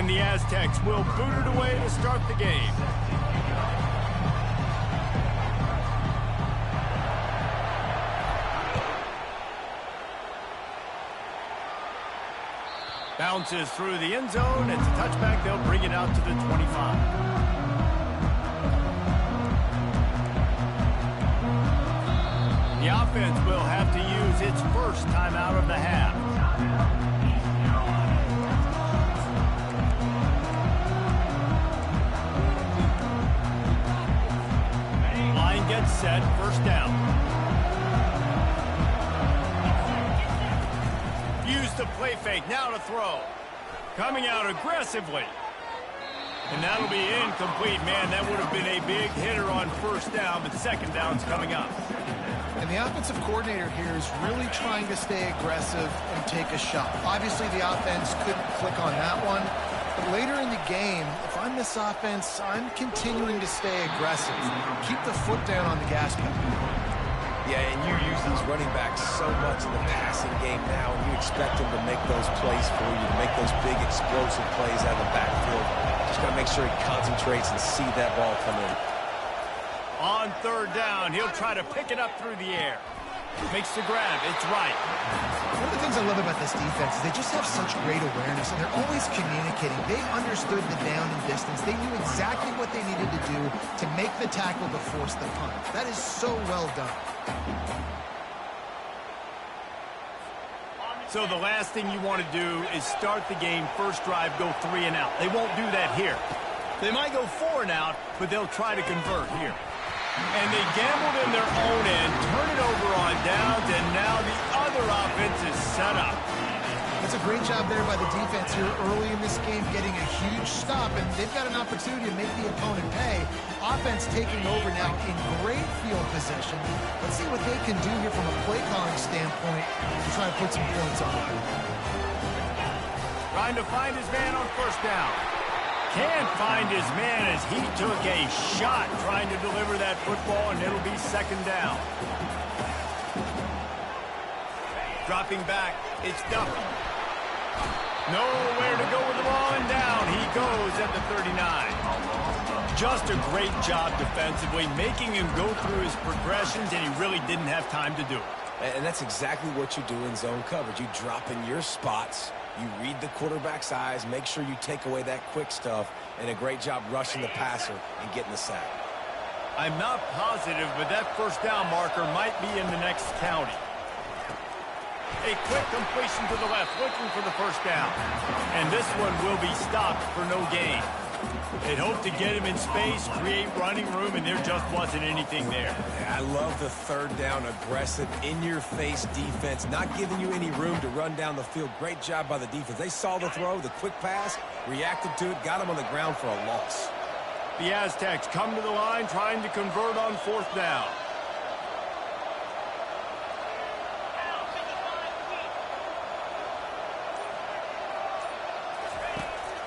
And the Aztecs will boot it away to start the game. Bounces through the end zone. It's a touchback. They'll bring it out to the 25. The offense will have to use its first timeout of the half. Line gets set. First down. Use the play fake. Now to throw. Coming out aggressively. And that'll be incomplete. Man, that would have been a big hitter on first down, but second down's coming up. And the offensive coordinator here is really trying to stay aggressive and take a shot. Obviously, the offense couldn't click on that one. But later in the game, if I'm this offense, I'm continuing to stay aggressive. Keep the foot down on the gas pedal. Yeah, and you use these running backs so much in the passing game now, and you expect them to make those plays for you, to make those big explosive plays out of the backfield. Just got to make sure he concentrates and see that ball come in. On third down, he'll try to pick it up through the air. Makes the grab. It's right. One of the things I love about this defense is they just have such great awareness, and they're always communicating. They understood the down and distance. They knew exactly what they needed to do to make the tackle to force the punt. That is so well done. So the last thing you want to do is start the game, first drive, go 3 and out. They won't do that here. They might go 4 and out, but they'll try to convert here. And they gambled in their own end, turn it over on downs, and now the other offense is set up. That's a great job there by the defense here early in this game, getting a huge stop, and they've got an opportunity to make the opponent pay. Offense taking over now in great field position. Let's see what they can do here from a play calling standpoint to try to put some points on it. Trying to find his man on first down. Can't find his man as he took a shot trying to deliver that football, and it'll be second down. Dropping back, it's Duffy. Nowhere to go with the ball, and down he goes at the 39. Just a great job defensively, making him go through his progressions, and he really didn't have time to do it. And that's exactly what you do in zone coverage. You drop in your spots, you read the quarterback's eyes, make sure you take away that quick stuff, and a great job rushing the passer and getting the sack. I'm not positive, but that first down marker might be in the next county. A quick completion to the left, looking for the first down. And this one will be stopped for no gain. They'd hoped to get him in space, create running room, and there just wasn't anything there. Yeah, I love the third down, aggressive, in-your-face defense, not giving you any room to run down the field. Great job by the defense. They saw the throw, the quick pass, reacted to it, got him on the ground for a loss. The Aztecs come to the line trying to convert on fourth down.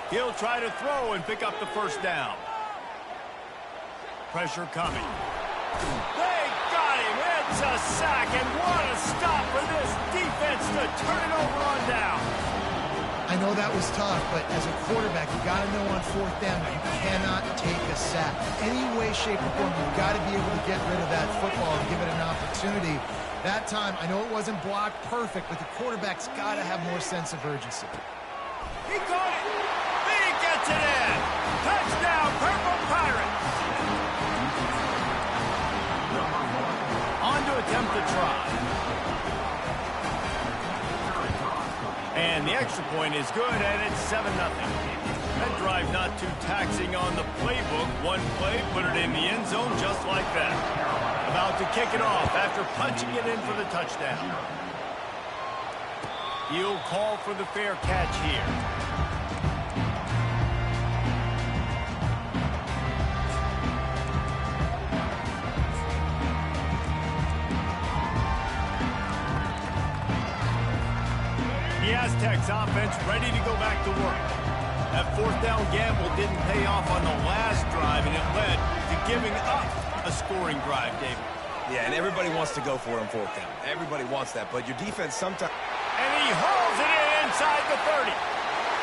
He'll try to throw and pick up the first down. Pressure coming. They got him. It's a sack, and what a stop for this defense to turn it over on down. I know that was tough, but as a quarterback, you got to know on fourth down, you cannot take a sack. Any way, shape, or form, you've got to be able to get rid of that football and give it an opportunity. That time, I know it wasn't blocked perfect, but the quarterback's got to have more sense of urgency. He caught it. He gets it in. Touchdown, Purple Pirates. On to attempt the try. And the extra point is good, and it's 7-0. That drive not too taxing on the playbook. One play, put it in the end zone just like that. About to kick it off after punching it in for the touchdown. He'll call for the fair catch here. The Aztecs offense ready to go back to work. That fourth down gamble didn't pay off on the last drive, and it led to giving up a scoring drive, David. Yeah, and everybody wants to go for it on fourth down. Everybody wants that, but your defense sometimes... And he hauls it in inside the 30.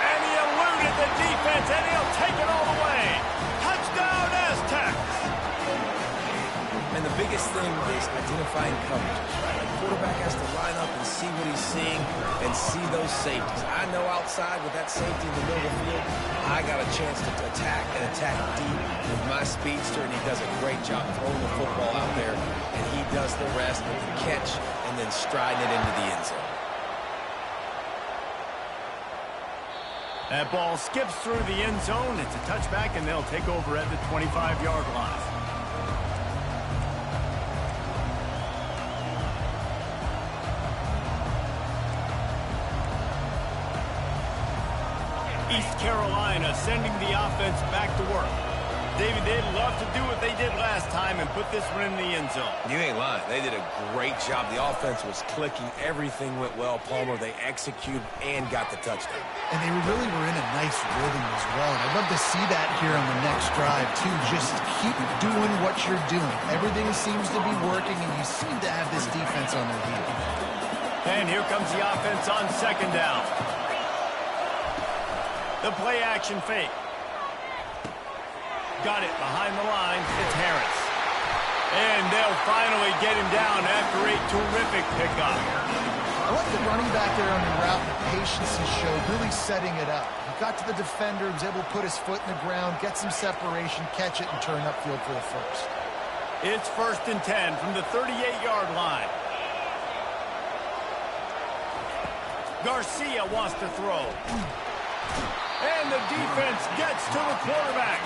And he eluded the defense, and he'll take it all the way. Touchdown, Aztecs! And the biggest thing is identifying coverages. The quarterback has to line up and see what he's seeing and see those safeties. I know outside with that safety in the middle of the field, I got a chance to attack and attack deep with my speedster, and he does a great job throwing the football out there, and he does the rest with the catch and then striding it into the end zone. That ball skips through the end zone. It's a touchback, and they'll take over at the 25-yard line. East Carolina sending the offense back to work. David, they'd love to do what they did last time and put this one in the end zone. You ain't lying. They did a great job. The offense was clicking. Everything went well. Palmer, they executed and got the touchdown. And they really were in a nice rhythm as well. And I'd love to see that here on the next drive, too. Just keep doing what you're doing. Everything seems to be working, and you seem to have this defense on their heels. And here comes the offense on second down. The play action fake. Got it behind the line. It's Harris. And they'll finally get him down after a terrific pickup. I like the running back there on the route and the patience he showed, really setting it up. He got to the defender, was able to put his foot in the ground, get some separation, catch it, and turn upfield for the first. It's 1st and 10 from the 38-yard line. Garcia wants to throw. And the defense gets to the quarterback.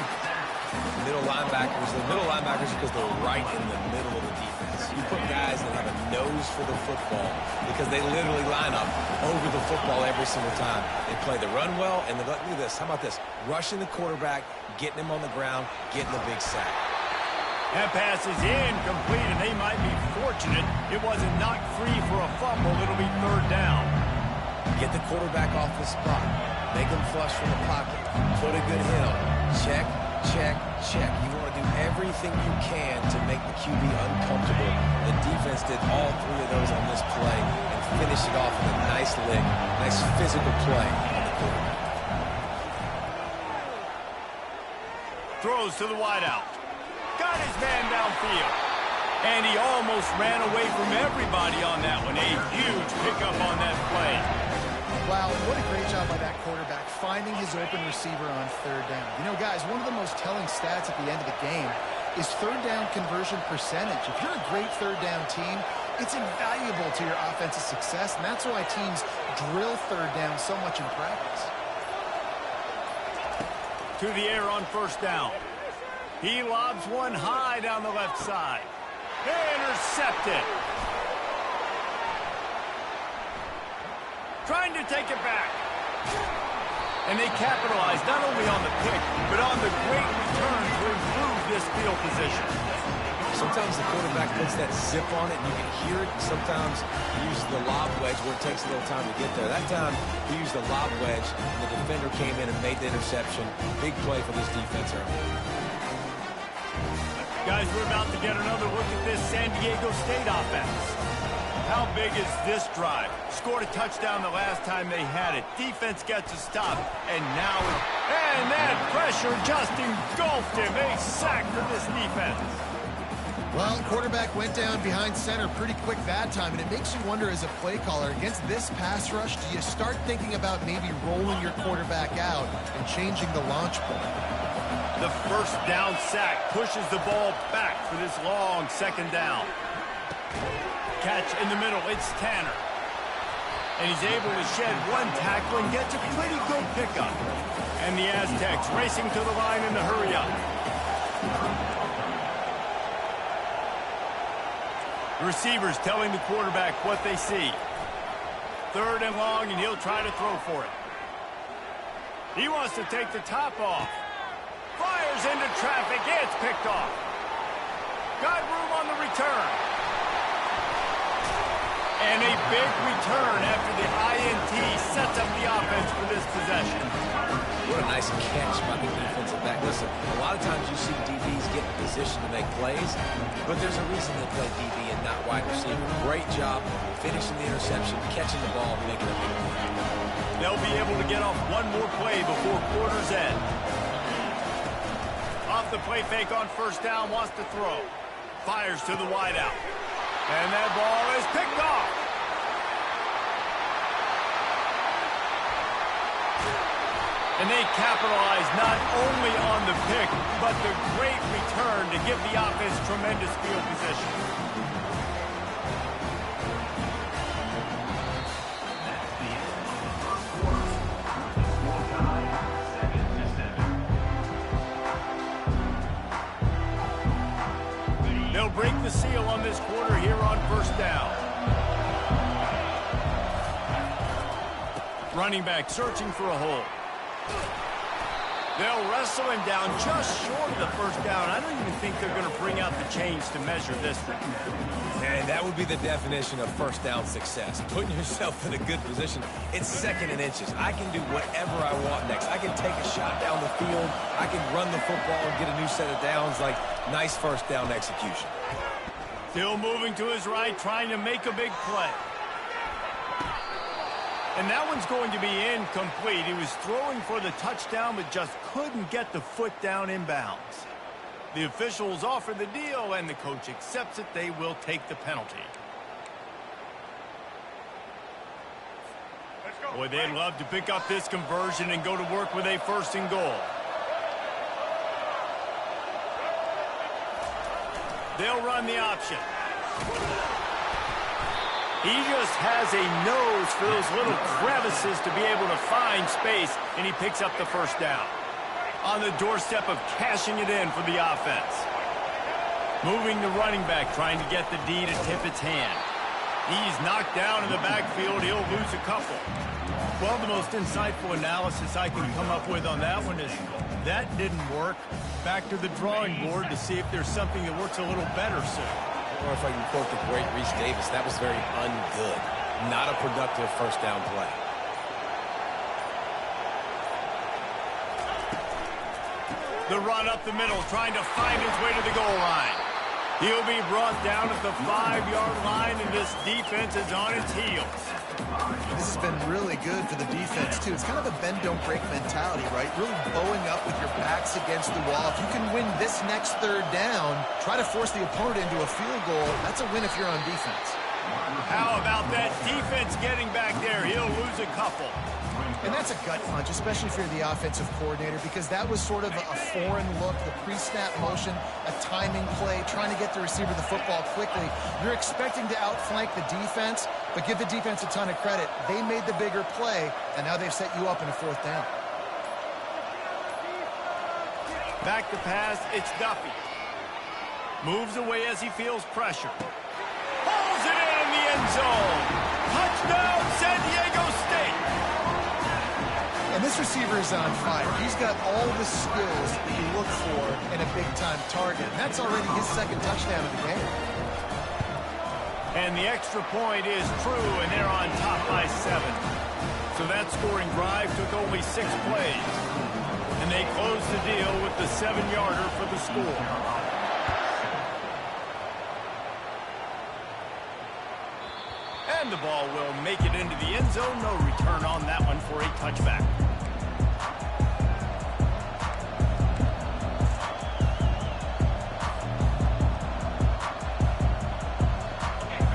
Middle linebackers because they're right in the middle of the defense. You put guys that have a nose for the football because they literally line up over the football every single time. They play the run well, and look at this. How about this? Rushing the quarterback, getting him on the ground, getting the big sack. That pass is incomplete, and they might be fortunate it wasn't knocked free for a fumble. It'll be 3rd down. Get the quarterback off the spot. Make him flush from the pocket. Put a good hit on him. Check, check, check. You want to do everything you can to make the QB uncomfortable. The defense did all 3 of those on this play and finished it off with a nice lick, nice physical play on the quarterback. Throws to the wideout. Got his man downfield. And he almost ran away from everybody on that one. A huge pickup on that play. Wow, what a great job by that quarterback, finding his open receiver on 3rd down. You know, guys, one of the most telling stats at the end of the game is 3rd down conversion percentage. If you're a great 3rd down team, it's invaluable to your offensive success, and that's why teams drill 3rd down so much in practice. To the air on 1st down. He lobs one high down the left side. Intercepted. Trying to take it back. And they capitalize not only on the pick, but on the great return to improve this field position. Sometimes the quarterback puts that zip on it, and you can hear it. Sometimes he uses the lob wedge where it takes a little time to get there. That time, he used the lob wedge, and the defender came in and made the interception. Big play for this defense early. Guys, we're about to get another look at this San Diego State offense. How big is this drive? Scored a touchdown the last time they had it. Defense gets a stop, and now... And that pressure just engulfed him. A sack for this defense. Well, quarterback went down behind center pretty quick that time, and it makes you wonder as a play caller, against this pass rush, do you start thinking about maybe rolling your quarterback out and changing the launch point? The 1st down sack pushes the ball back for this long 2nd down. Catch in the middle, it's Tanner. And he's able to shed one tackle and gets a pretty good pickup. And the Aztecs racing to the line in the hurry-up. Receivers telling the quarterback what they see. 3rd and long, and he'll try to throw for it. He wants to take the top off. Fires into traffic. It's picked off. Got room on the return. And a big return after the INT sets up the offense for this possession. What a nice catch by the defensive back. Listen, a lot of times you see DBs get in position to make plays, but there's a reason they play DB and not wide wide receiver. Great job finishing the interception, catching the ball, making a big play. They'll be able to get off one more play before quarter's end. Off the play fake on first down, wants to throw. Fires to the wideout. And that ball is picked off. And they capitalize not only on the pick, but the great return to give the offense tremendous field position. They'll break the seal on this quarter here on first down. Running back searching for a hole. They'll wrestle him down just short of the first down. I don't even think they're going to bring out the chains to measure this one. And that would be the definition of first down success. Putting yourself in a good position. It's second and inches. I can do whatever I want next. I can take a shot down the field. I can run the football and get a new set of downs. Like, nice first down execution. Still moving to his right, trying to make a big play. And that one's going to be incomplete. He was throwing for the touchdown, but just couldn't get the foot down inbounds. The officials offer the deal, and the coach accepts it. They will take the penalty. Boy, they'd love to pick up this conversion and go to work with a first and goal. They'll run the option. He just has a nose for those little crevices to be able to find space, and he picks up the first down. On the doorstep of cashing it in for the offense. Moving the running back, trying to get the D to tip its hand. He's knocked down in the backfield. He'll lose a couple. Well, the most insightful analysis I can come up with on that one is that didn't work. Back to the drawing board to see if there's something that works a little better soon. Or if I can quote the great Reese Davis, that was very ungood. Not a productive first down play. The run up the middle, trying to find his way to the goal line. He'll be brought down at the 5-yard line, and this defense is on its heels. This has been really good for the defense, too. It's kind of a bend-don't-break mentality, right? Really bowing up with your backs against the wall. If you can win this next third down, try to force the opponent into a field goal. That's a win if you're on defense. How about that defense getting back there? He'll lose a couple. And that's a gut punch, especially if you're the offensive coordinator, because that was sort of a foreign look, the pre-snap motion, a timing play, trying to get the receiver the football quickly. You're expecting to outflank the defense, but give the defense a ton of credit. They made the bigger play, and now they've set you up in a fourth down. Back to pass, it's Duffy. Moves away as he feels pressure. Pulls it in the end zone. Touchdown, San Diego State. And this receiver is on fire. He's got all the skills that you look for in a big-time target. And that's already his second touchdown of the game. And the extra point is true, and they're on top by 7. So that scoring drive took only 6 plays. And they close the deal with the 7-yarder for the score. And the ball will make it into the end zone. No return on that one for a touchback.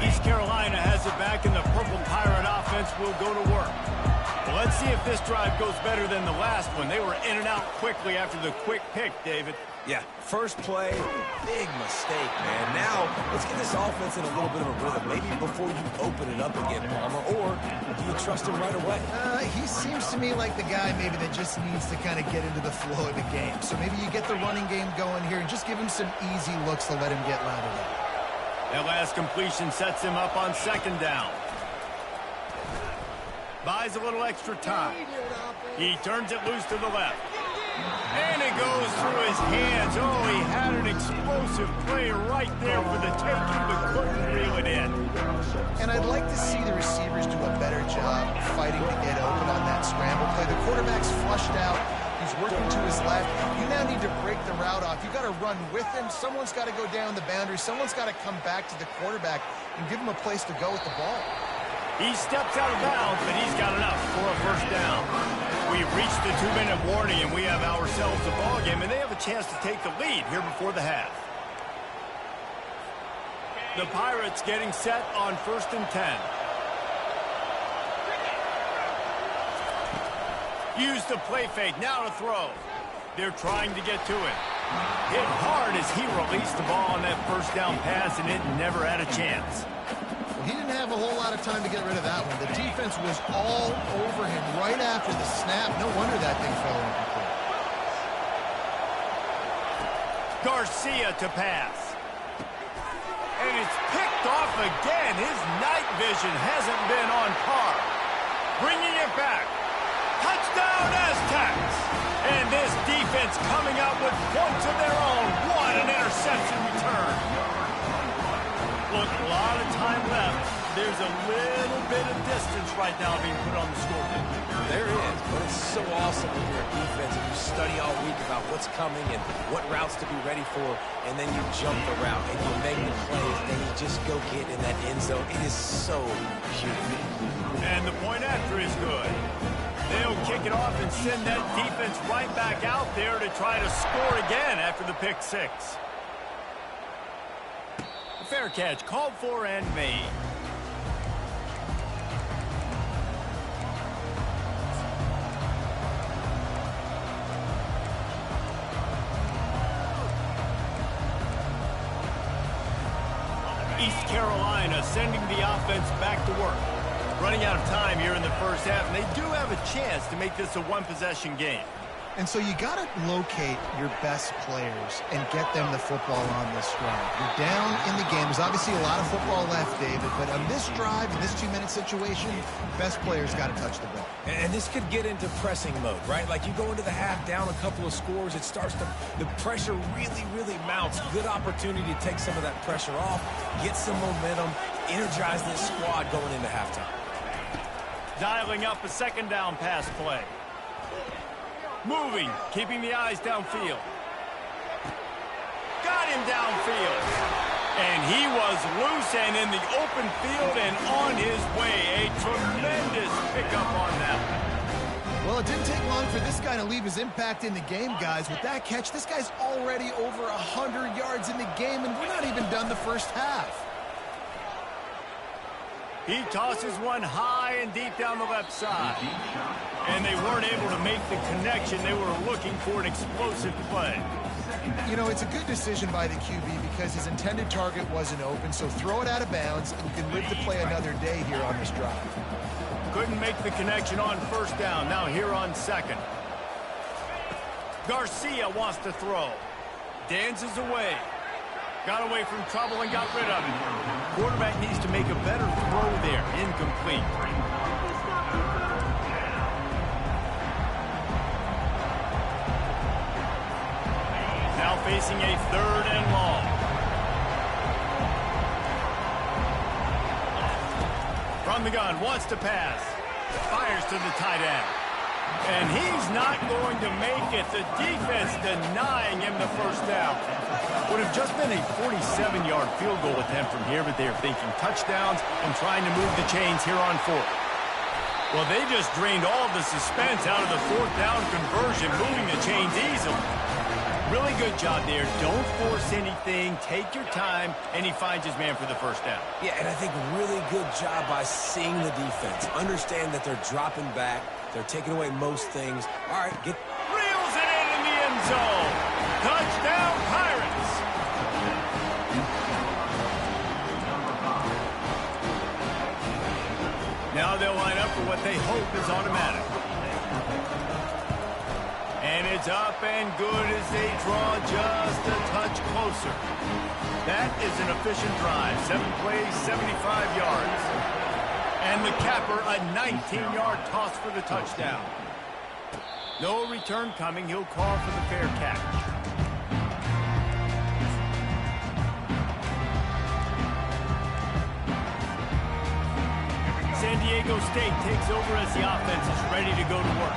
East Carolina has it back, and the Purple Pirate offense will go to work. Well, let's see if this drive goes better than the last one. They were in and out quickly after the quick pick, David. Yeah, first play, big mistake, man. Now, let's get this offense in a little bit of a rhythm. Maybe before you open it up again, Palmer, or do you trust him right away? He seems to me like the guy maybe that just needs to kind of get into the flow of the game. So maybe you get the running game going here and just give him some easy looks to let him get lathered up. That last completion sets him up on second down. Buys a little extra time. He turns it loose to the left. And it goes through his hands. Oh, he had an explosive play right there for the taking, but couldn't reel it in. And I'd like to see the receivers do a better job fighting to get open on that scramble play. The quarterback's flushed out. He's working to his left. You now need to break the route off. You got to run with him. Someone's got to go down the boundary. Someone's got to come back to the quarterback and give him a place to go with the ball. He steps out of bounds, but he's got enough for a first down. We've reached the 2-minute warning, and we have ourselves a ball game, and they have a chance to take the lead here before the half. The Pirates getting set on 1st and 10. Use the play fake, now to throw. They're trying to get to it. Hit hard as he released the ball on that first down pass, and it never had a chance. Well, he didn't have a whole lot of time to get rid of that one. The defense was all over him right after the snap. No wonder that thing fell incomplete. Garcia to pass. And it's picked off again. His night vision hasn't been on par. Bringing it back. Touchdown, Aztecs! And this defense coming out with points of their own. What an interception return. Look, a lot of time left. There's a little bit of distance right now being put on the scoreboard. There is, but it's so awesome when you're a defense and you study all week about what's coming and what routes to be ready for, and then you jump the route and you make the plays and you just go get in that end zone. It is so beautiful. And the point after is good. They'll kick it off and send that defense right back out there to try to score again after the pick six. A fair catch called for and made. East Carolina sending the offense back to work. Running out of time here in the first half, and they do have a chance to make this a one-possession game. And so you got to locate your best players and get them the football on this drive. You're down in the game. There's obviously a lot of football left, David, but on this drive, in this 2-minute situation, best players got to touch the ball. And this could get into pressing mode, right? Like you go into the half down a couple of scores, it starts to, the pressure really mounts. Good opportunity to take some of that pressure off, get some momentum, energize this squad going into halftime. Dialing up a second down pass play. Moving, keeping the eyes downfield. Got him downfield. And he was loose and in the open field and on his way. A tremendous pickup on that one. Well, it didn't take long for this guy to leave his impact in the game, guys. With that catch, this guy's already over 100 yards in the game, and we're not even done the first half. He tosses one high and deep down the left side. And they weren't able to make the connection. They were looking for an explosive play. You know, it's a good decision by the QB because his intended target wasn't open, so throw it out of bounds, and you can live to play another day here on this drive. Couldn't make the connection on first down. Now here on second. Garcia wants to throw. Dances away. Got away from trouble and got rid of it. Quarterback needs to make a better throw there. Incomplete. Now facing a 3rd and long. From the gun, wants to pass. Fires to the tight end. And he's not going to make it. The defense denying him the first down. Would have just been a 47-yard field goal attempt from here, but they're thinking touchdowns and trying to move the chains here on 4th. Well, they just drained all the suspense out of the 4th down conversion, moving the chains easily. Really good job there. Don't force anything. Take your time, and he finds his man for the first down. Yeah, and I think really good job by seeing the defense. Understand that they're dropping back. They're taking away most things. All right, get... Reels it in the end zone. Touchdown, Pirates. Now they'll line up for what they hope is automatic. And it's up and good as they draw just a touch closer. That is an efficient drive. 7 plays, 75 yards. And the capper, a 19-yard toss for the touchdown. No return coming. He'll call for the fair catch. San Diego State takes over as the offense is ready to go to work.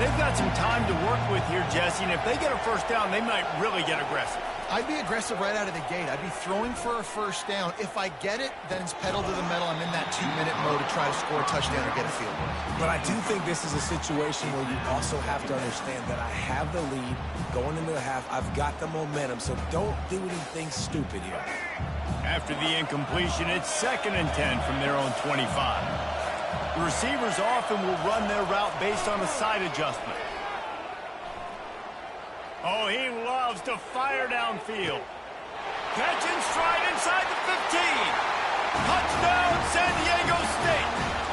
They've got some time to work with here, Jesse, and if they get a first down, they might really get aggressive. I'd be aggressive right out of the gate. I'd be throwing for a first down. If I get it, then it's pedal to the metal. I'm in that 2-minute mode to try to score a touchdown or get a field goal. But I do think this is a situation where you also have to understand that I have the lead going into the half. I've got the momentum, so don't do anything stupid here. After the incompletion, it's 2nd and 10 from their own 25. The receivers often will run their route based on a side adjustment. Oh, he loves to fire downfield. Catch and stride inside the 15. Touchdown, San Diego State.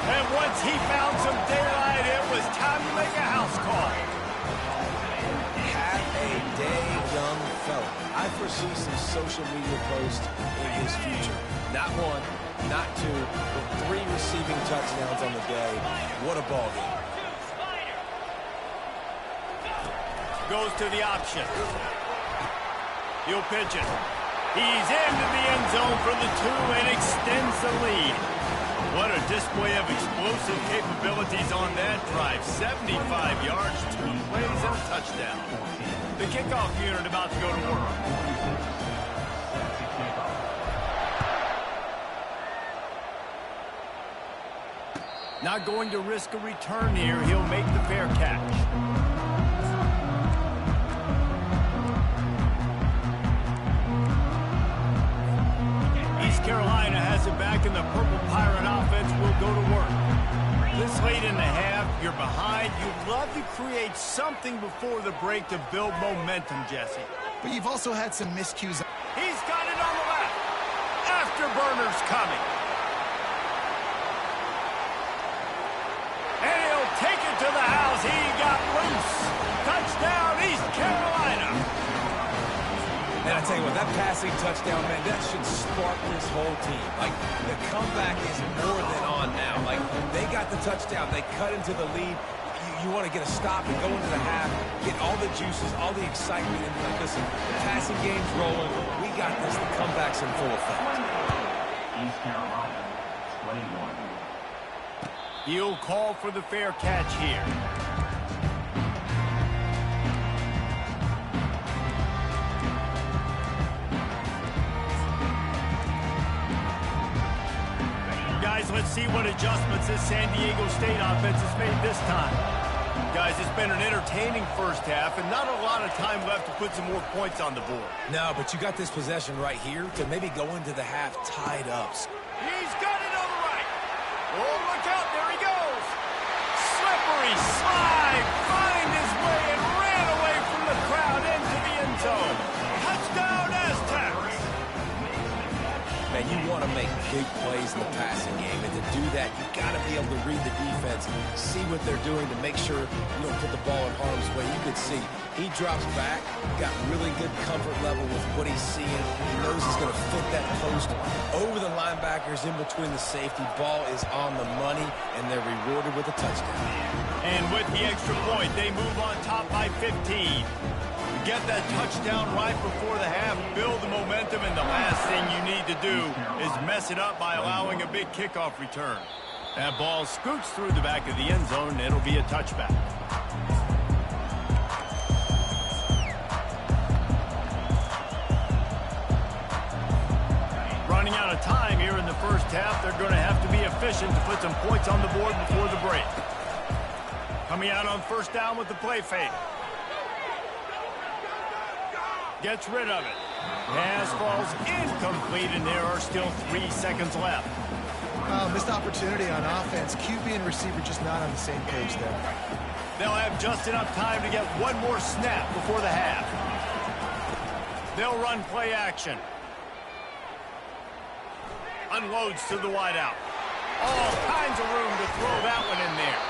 And once he found some daylight, it was time to make a house call. Have a day, young fella. I foresee some social media posts in his future. Not one, not two, but 3 receiving touchdowns on the day. What a ball game. Goes to the option. He'll pitch it. He's into the end zone for the 2 and extends the lead. What a display of explosive capabilities on that drive. 75 yards, 2 plays, and a touchdown. The kickoff unit about to go to work. Not going to risk a return here. He'll make the fair catch. East Carolina has it back, and the Purple Pirate offense will go to work. This late in the half, you're behind. You'd love to create something before the break to build momentum, Jesse. But you've also had some miscues. He's got it on the left. Afterburner's coming. And he'll take it to the house. He got loose. Touchdown, East Carolina. And I tell you what, that passing touchdown, man, that should spark this whole team. Like, the comeback is more than on now. Like, they got the touchdown. They cut into the lead. You want to get a stop and go into the half, get all the juices, all the excitement, and be like, listen, the passing game's rolling. We got this. The comeback's in full effect. East Carolina, 21. He'll call for the fair catch here. Guys, let's see what adjustments this San Diego State offense has made this time. Guys, it's been an entertaining first half and not a lot of time left to put some more points on the board. No, but you got this possession right here to maybe go into the half tied up. He's got it on the right. Oh, look out. There he goes. Slippery slide. Find his way and ran away from the crowd into the end zone. Touchdown, Aztecs. Man, you want to make big plays in the passing game, and to do that, you got to be able to read the defense, see what they're doing to make sure you don't put the ball in harm's way. You could see he drops back, got really good comfort level with what he's seeing. He knows he's going to fit that post over the linebackers in between the safety. Ball is on the money, and they're rewarded with a touchdown. And with the extra point, they move on top by 15. Get that touchdown right before the half, build the momentum, and the last thing you need to do is mess it up by allowing a big kickoff return. That ball scoots through the back of the end zone, and it'll be a touchback. Running out of time here in the first half, they're going to have to be efficient to put some points on the board before the break. Coming out on first down with the play fake. Gets rid of it. Pass falls incomplete, and there are still 3 seconds left. Missed opportunity on offense. QB and receiver just not on the same page there. They'll have just enough time to get one more snap before the half. They'll run play action. Unloads to the wideout. All kinds of room to throw that one in there.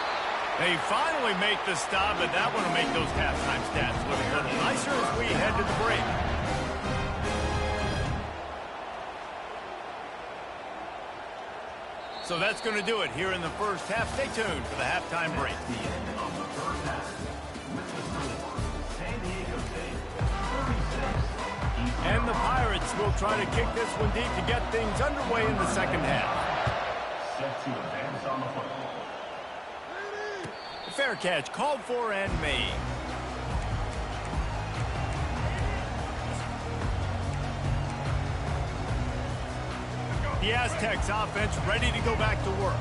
They finally make the stop, but that one will make those halftime stats look a little nicer as we head to the break. So that's going to do it here in the first half. Stay tuned for the halftime break. And the Pirates will try to kick this one deep to get things underway in the second half. Set to advance on the football. fair catch, called for and made. The Aztecs offense ready to go back to work.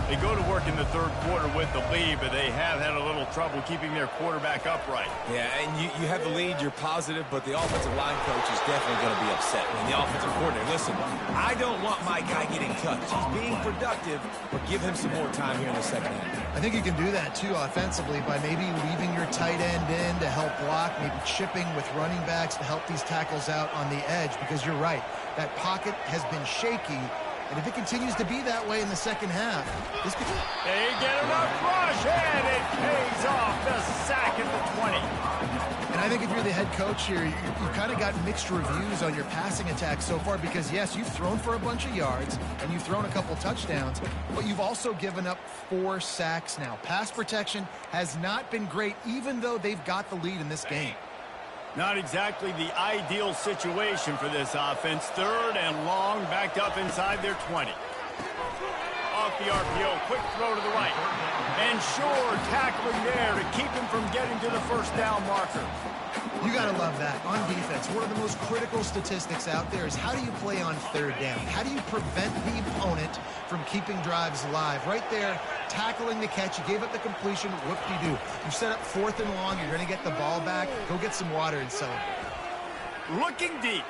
They go to work in the third quarter with the lead, but they have had a little trouble keeping their quarterback upright. Yeah, and you have the lead, you're positive, but the offensive line coach is definitely going to be upset. And the offensive coordinator, listen, I don't want my guy getting touched. He's being productive, but give him some more time here in the second half. I think you can do that, too, offensively, by maybe leaving your tight end in to help block, maybe chipping with running backs to help these tackles out on the edge, because you're right. That pocket has been shaky. And if it continues to be that way in the second half, this could... They get enough rush, and it pays off. The sack at the 20. And I think if you're the head coach here, you've kind of got mixed reviews on your passing attack so far because, yes, you've thrown for a bunch of yards, and you've thrown a couple touchdowns, but you've also given up 4 sacks now. Pass protection has not been great, even though they've got the lead in this game. Not exactly the ideal situation for this offense. Third and long, backed up inside their 20. Off the RPO, quick throw to the right. And Shore tackling there to keep him from getting to the first down marker. You got to love that. On defense, one of the most critical statistics out there is how do you play on third down? How do you prevent the opponent from keeping drives alive? Right there, tackling the catch. You gave up the completion. Whoop-de-doo. You set up 4th and long. You're going to get the ball back. Go get some water and celebrate. Looking deep.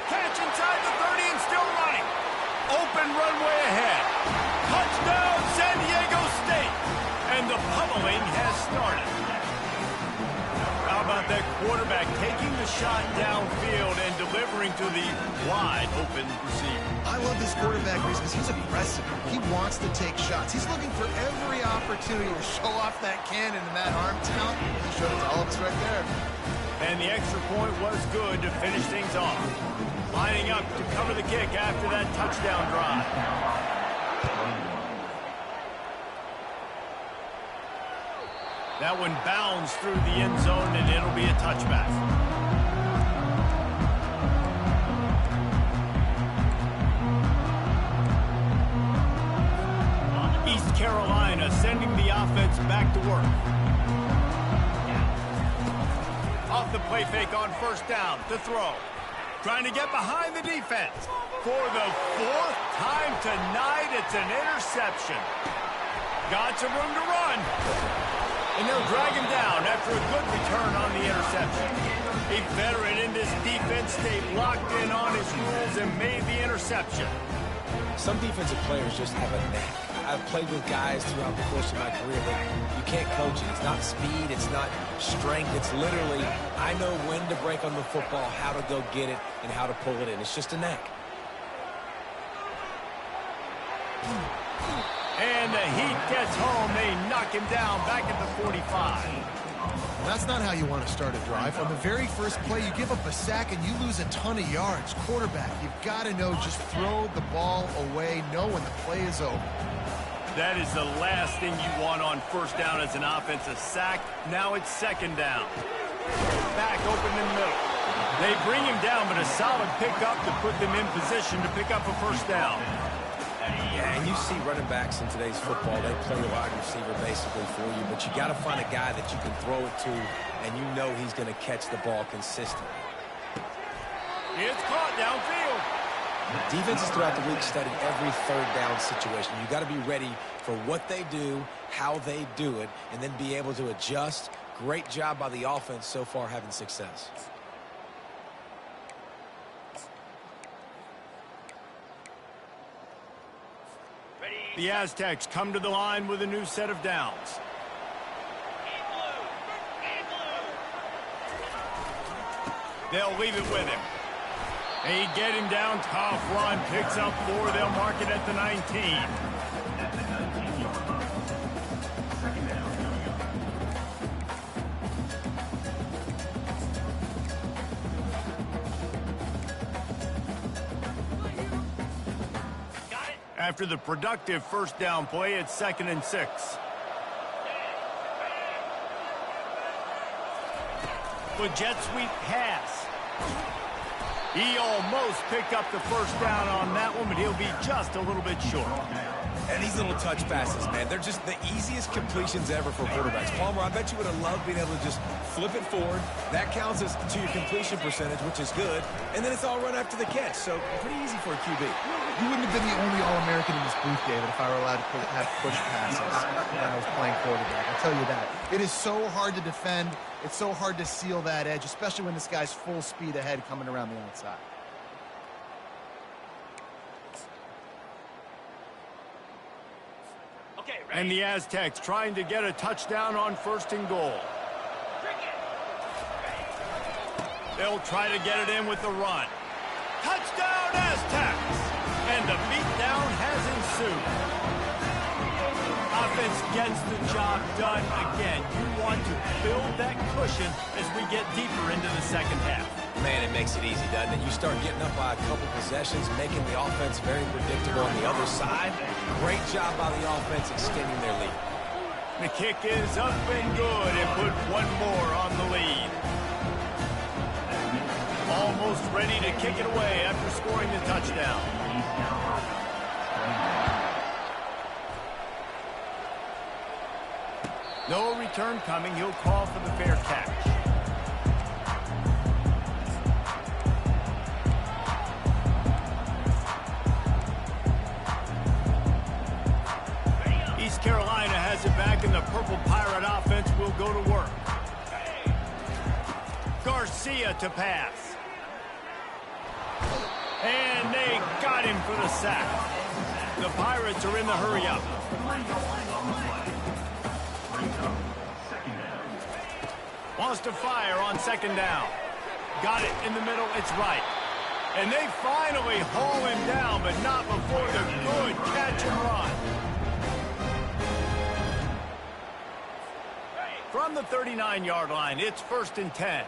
Catch inside the 30 and still running. Open runway ahead. Touchdown, San Diego State. And the pummeling has started. How about that quarterback taking the shot downfield and delivering to the wide open receiver? I love this quarterback because he's aggressive. He wants to take shots. He's looking for every opportunity to show off that cannon and that arm talent. He showed it to all of us right there. And the extra point was good to finish things off. Lining up to cover the kick after that touchdown drive. That one bounds through the end zone, and it'll be a touchback. East Carolina sending the offense back to work. Off the play fake on first down to throw. Trying to get behind the defense. For the 4th time tonight, it's an interception. Got some room to run. And they'll drag him down after a good return on the interception. A veteran in this defense stayed locked in on his rules and made the interception. Some defensive players just have a knack. I've played with guys throughout the course of my career that you can't coach it. It's not speed, it's not strength. It's literally, I know when to break on the football, how to go get it, and how to pull it in. It's just a knack. And the Heat gets home. They knock him down back at the 45. Well, that's not how you want to start a drive. On the very first play, you give up a sack and you lose a ton of yards. Quarterback, you've got to know, just throw the ball away, know when the play is over. That is the last thing you want on first down as an offense, a sack. Now it's second down. Back open in the middle. They bring him down, but a solid pickup to put them in position to pick up a first down. Yeah, and you see running backs in today's football, they play a wide receiver basically for you, but you got to find a guy that you can throw it to, and you know he's going to catch the ball consistently. It's caught downfield. Defenses throughout the league study every third down situation. You got to be ready for what they do, how they do it, and then be able to adjust. Great job by the offense so far having success. The Aztecs come to the line with a new set of downs. They'll leave it with him. They get him down, tough run, picks up 4. They'll mark it at the 19. After the productive first down play, it's 2nd and 6. With jet sweep pass. He almost picked up the first down on that one, but he'll be just a little bit short. And these little touch passes, man, they're just the easiest completions ever for quarterbacks. Palmer, I bet you would have loved being able to just flip it forward. That counts as to your completion percentage, which is good. And then it's all run after the catch, so pretty easy for a QB. You wouldn't have been the only All-American in this booth, David, if I were allowed to have push passes when I was playing quarterback. I'll tell you that. It is so hard to defend. It's so hard to seal that edge, especially when this guy's full speed ahead coming around the outside. And the Aztecs trying to get a touchdown on 1st and goal. They'll try to get it in with the run. Touchdown, Aztecs! And the beatdown has ensued. Offense gets the job done again. You want to build that cushion as we get deeper into the second half. Man, it makes it easy, doesn't it? You start getting up by a couple possessions, making the offense very predictable on the other side. Great job by the offense extending their lead. The kick is up and good and put one more on the lead. Almost ready to kick it away after scoring the touchdown. No return coming. He'll call for the fair catch. East Carolina has it back, and the Purple Pirate offense will go to work. Garcia to pass. And they got him for the sack. The Pirates are in the hurry-up. Wants to fire on 2nd down. Got it in the middle. It's right. And they finally haul him down, but not before the good catch and run. From the 39-yard line, it's 1st and 10.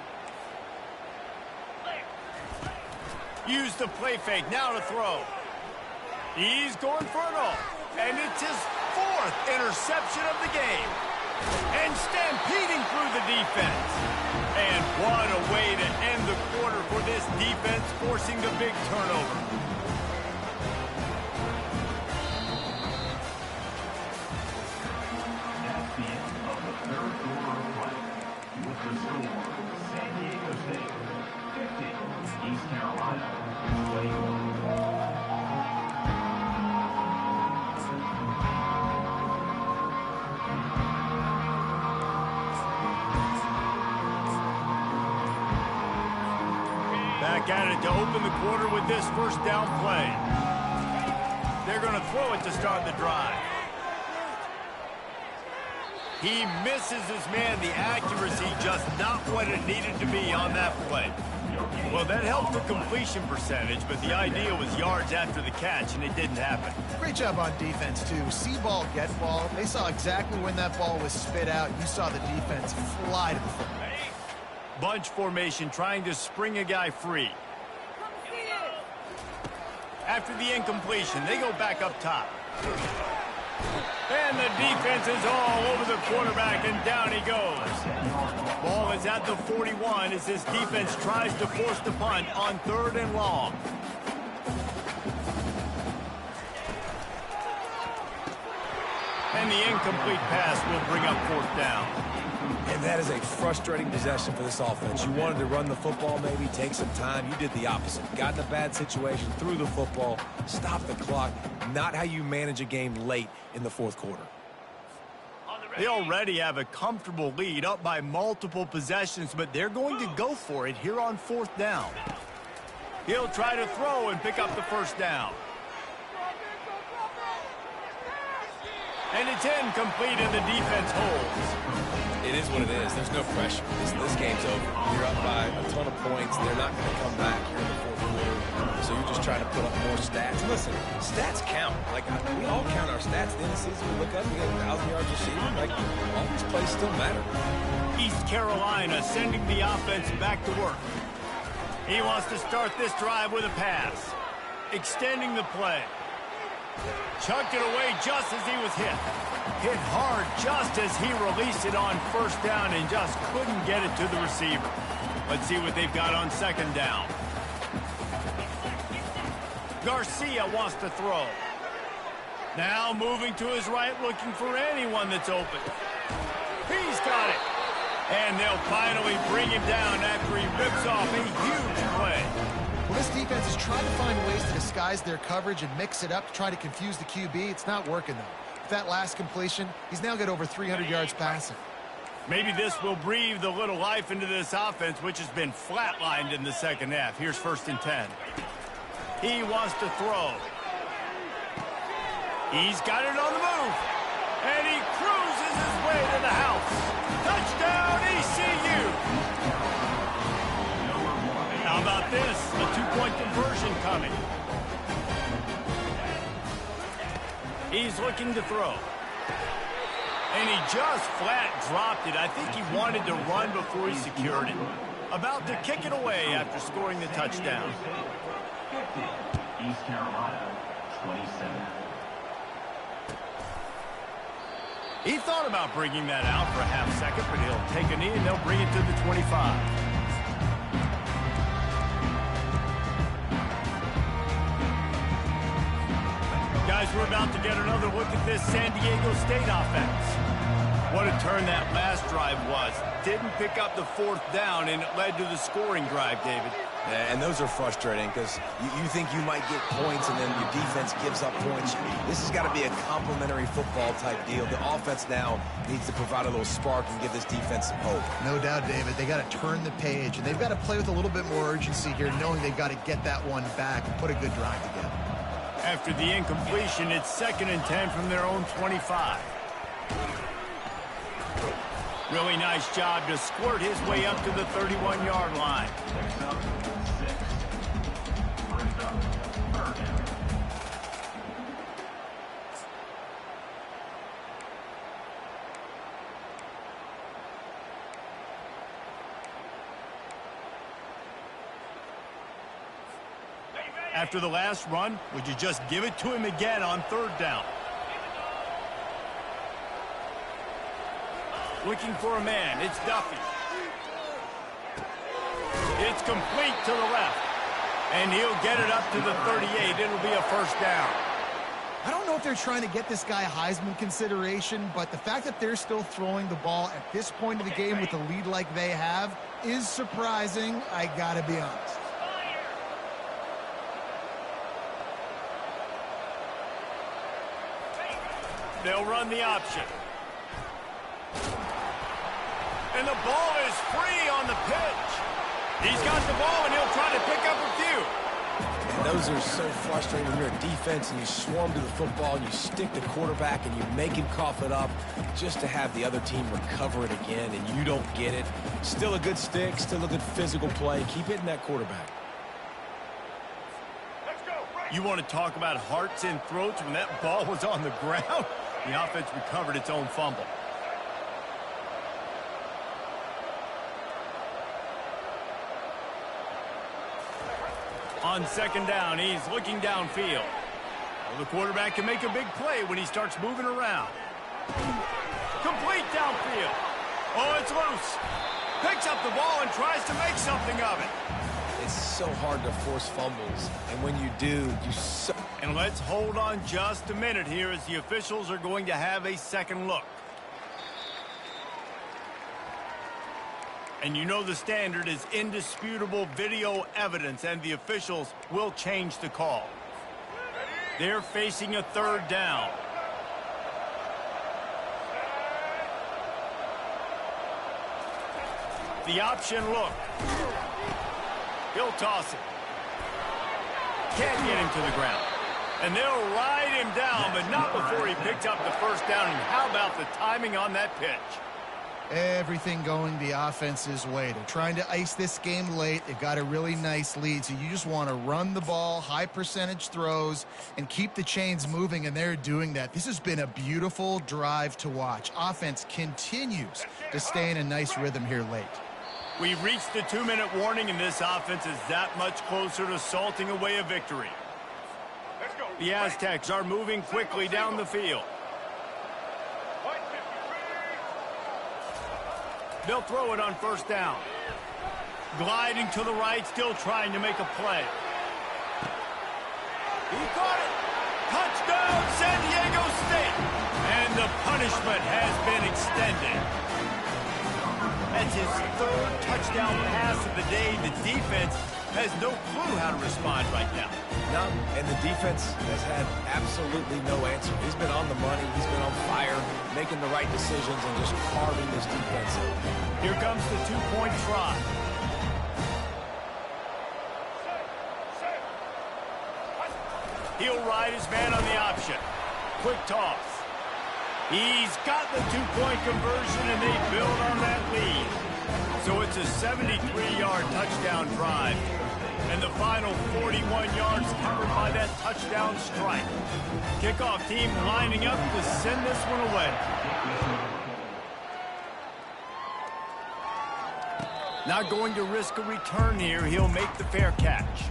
Use the play fake, now to throw. He's going for it all. And it's his 4th interception of the game. And stampeding through the defense. And what a way to end the quarter for this defense, forcing the big turnover. That's the end of the 3rd quarter of play. With the score, San Diego State 50, East Carolina 21. Back at it to open the quarter with this 1st down play. They're going to throw it to start the drive. He misses his man. The accuracy just not what it needed to be on that play. Well, that helped the completion percentage, but the idea was yards after the catch, and it didn't happen. Great job on defense, too. See ball, get ball. They saw exactly when that ball was spit out. You saw the defense fly to the football. Bunch formation trying to spring a guy free. After the incompletion, they go back up top. And the defense is all over the quarterback, and down he goes. Ball is at the 41 as this defense tries to force the punt on 3rd and long. And the incomplete pass will bring up 4th down. And that is a frustrating possession for this offense. You wanted to run the football, maybe take some time. You did the opposite. Got in a bad situation, threw the football, stopped the clock. Not how you manage a game late in the 4th quarter. They already have a comfortable lead, up by multiple possessions, but they're going to go for it here on 4th down. He'll try to throw and pick up the 1st down. And it's incomplete, and the defense holds. It is what it is. There's no pressure. This game's over. You're up by a ton of points. They're not going to come back here in the 4th quarter. So you're just trying to put up more stats. Listen, stats count. Like, we all count our stats. At the end of the season, we look up, we got 1,000 yards receiving. Like, all these plays still matter. East Carolina sending the offense back to work. He wants to start this drive with a pass. Extending the play. Chucked it away just as he was hit. Hit hard just as he released it on 1st down and just couldn't get it to the receiver. Let's see what they've got on 2nd down. Garcia wants to throw. Now moving to his right, looking for anyone that's open. He's got it. And they'll finally bring him down after he rips off a huge play. Well, this defense is trying to find ways to disguise their coverage and mix it up to try to confuse the QB. It's not working, though. With that last completion, he's now got over 300 yards passing. Maybe this will breathe a little life into this offense, which has been flatlined in the second half. Here's 1st and 10. He wants to throw. He's got it on the move. And he cruises his way to the house. Touchdown, ECU. How about this? A 2-point conversion coming. He's looking to throw. And he just flat dropped it. I think he wanted to run before he secured it. About to kick it away after scoring the touchdown. 50. East Carolina, 27. He thought about bringing that out for a half second, but he'll take a knee and they'll bring it to the 25. Guys, we're about to get another look at this San Diego State offense. What a turn that last drive was. Didn't pick up the 4th down, and it led to the scoring drive, David. Yeah, and those are frustrating because you think you might get points and then your defense gives up points. This has got to be a complementary football type deal. The offense now needs to provide a little spark and give this defense some hope. No doubt, David. They got to turn the page, and they've got to play with a little bit more urgency here, knowing they've got to get that one back and put a good drive together. After the incompletion, it's 2nd and 10 from their own 25. Really nice job to squirt his way up to the 31-yard line. Next up, 6. First up, 3rd down. After the last run, would you just give it to him again on 3rd down? Looking for a man. It's Duffy. It's complete to the left. And he'll get it up to the 38. It'll be a 1st down. I don't know if they're trying to get this guy Heisman consideration, but the fact that they're still throwing the ball at this point of the game with a lead like they have is surprising, I gotta be honest. They'll run the option. And the ball is free on the pitch. He's got the ball, and he'll try to pick up a few. And those are so frustrating when you're a defense and you swarm to the football and you stick the quarterback and you make him cough it up just to have the other team recover it again and you don't get it. Still a good stick, still a good physical play. Keep hitting that quarterback. You want to talk about hearts and throats when that ball was on the ground? The offense recovered its own fumble. On 2nd down, he's looking downfield. Well, the quarterback can make a big play when he starts moving around. Complete downfield. Oh, it's loose. Picks up the ball and tries to make something of it. It's so hard to force fumbles, and when you do, And let's hold on just a minute here as the officials are going to have a second look. And you know the standard is indisputable video evidence, and the officials will change the call. They're facing a 3rd down. The option look. He'll toss it. Can't get him to the ground. And they'll ride him down, but not before he picked up the 1st down. And how about the timing on that pitch? Everything going the offense's way. They're trying to ice this game late. They've got a really nice lead, so you just want to run the ball, high percentage throws, and keep the chains moving, and they're doing that. This has been a beautiful drive to watch. Offense continues to stay in a nice rhythm here late. We've reached the 2-minute warning, and this offense is that much closer to salting away a victory. The Aztecs are moving quickly down the field. They'll throw it on 1st down. Gliding to the right, still trying to make a play. He caught it. Touchdown, San Diego! punishment has been extended. That's his third touchdown pass of the day. The defense has no clue how to respond right now. No, and the defense has had absolutely no answer. He's been on the money. He's been on fire, making the right decisions and just carving this defense up. Here comes the two-point try. He'll ride his man on the option. Quick toss. He's got the two-point conversion, and they build on that lead. So it's a 73-yard touchdown drive. And the final 41 yards covered by that touchdown strike. Kickoff team lining up to send this one away. Not going to risk a return here. He'll make the fair catch.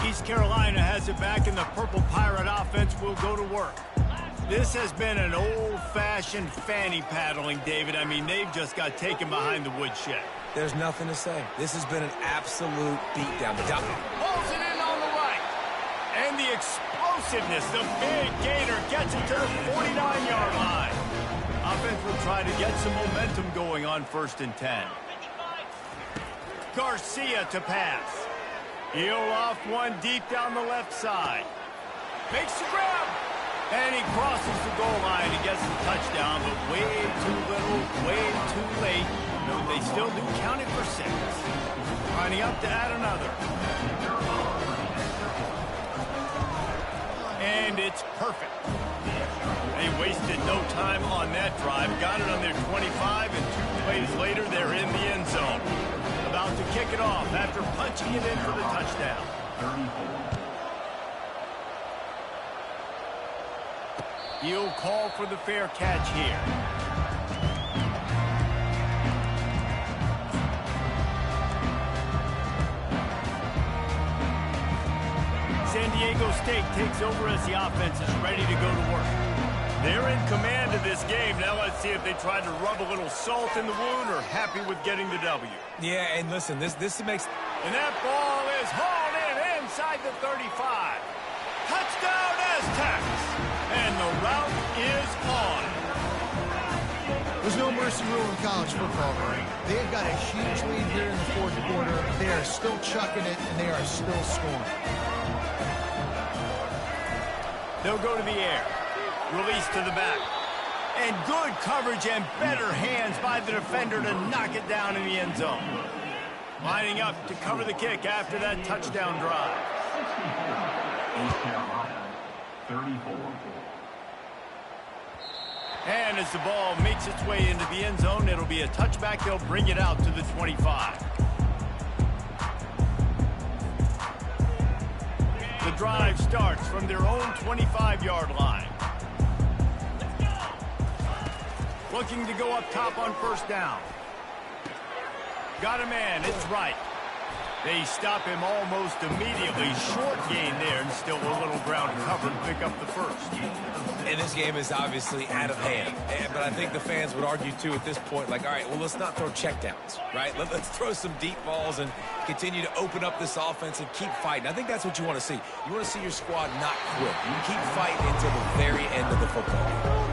East Carolina has it back, and the Purple Pirate offense will go to work. This has been an old-fashioned fanny paddling, David. I mean, they've just got taken behind the woodshed. There's nothing to say. This has been an absolute beatdown. Pulls it in on the right. And the explosiveness, the big gator gets it to the 49-yard line. Offense will try to get some momentum going on 1st and 10. Garcia to pass. He'll off one deep down the left side. Makes the grab. And he crosses the goal line and gets the touchdown, but way too little, way too late. No, they still do count it for 6. Lining up to add another. And it's perfect. They wasted no time on that drive. Got it on their 25, and 2 plays later, they're in the end zone. About to kick it off after punching it in for the touchdown. 34. He'll call for the fair catch here. San Diego State takes over as the offense is ready to go to work. They're in command of this game. Now let's see if they try to rub a little salt in the wound or happy with getting the W. Yeah, and listen, this makes... And that ball is hauled in inside the 35. Touchdown Aztecs! And the route is on. There's no mercy rule in college football. They've got a huge lead here in the 4th quarter. They are still chucking it, and they are still scoring. They'll go to the air. Release to the back. And good coverage and better hands by the defender to knock it down in the end zone. Lining up to cover the kick after that touchdown drive. East Carolina, 34. And as the ball makes its way into the end zone, it'll be a touchback. They'll bring it out to the 25. The drive starts from their own 25-yard line. Looking to go up top on 1st down. Got a man, it's right. They stop him almost immediately. Short gain there, and still a little ground covered. Pick up the 1st. And this game is obviously out of hand. But I think the fans would argue, too, at this point, like, all right, well, let's not throw checkdowns, right? Let's throw some deep balls and continue to open up this offense and keep fighting. I think that's what you want to see. You want to see your squad not quit. You keep fighting until the very end of the football game.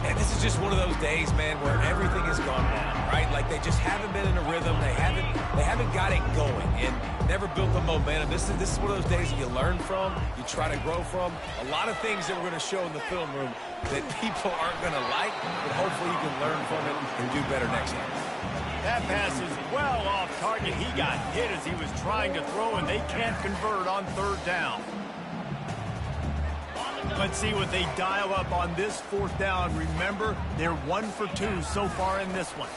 And this is just one of those days, man, where everything has gone wrong, right? Like they just haven't been in a rhythm. They haven't got it going and never built the momentum. This is one of those days that you learn from, you try to grow from. A lot of things that we're going to show in the film room that people aren't going to like, but hopefully you can learn from it and do better next time. That pass is well off target. He got hit as he was trying to throw, and they can't convert on 3rd down. Let's see what they dial up on this 4th down. Remember, they're 1 for 2 so far in this one.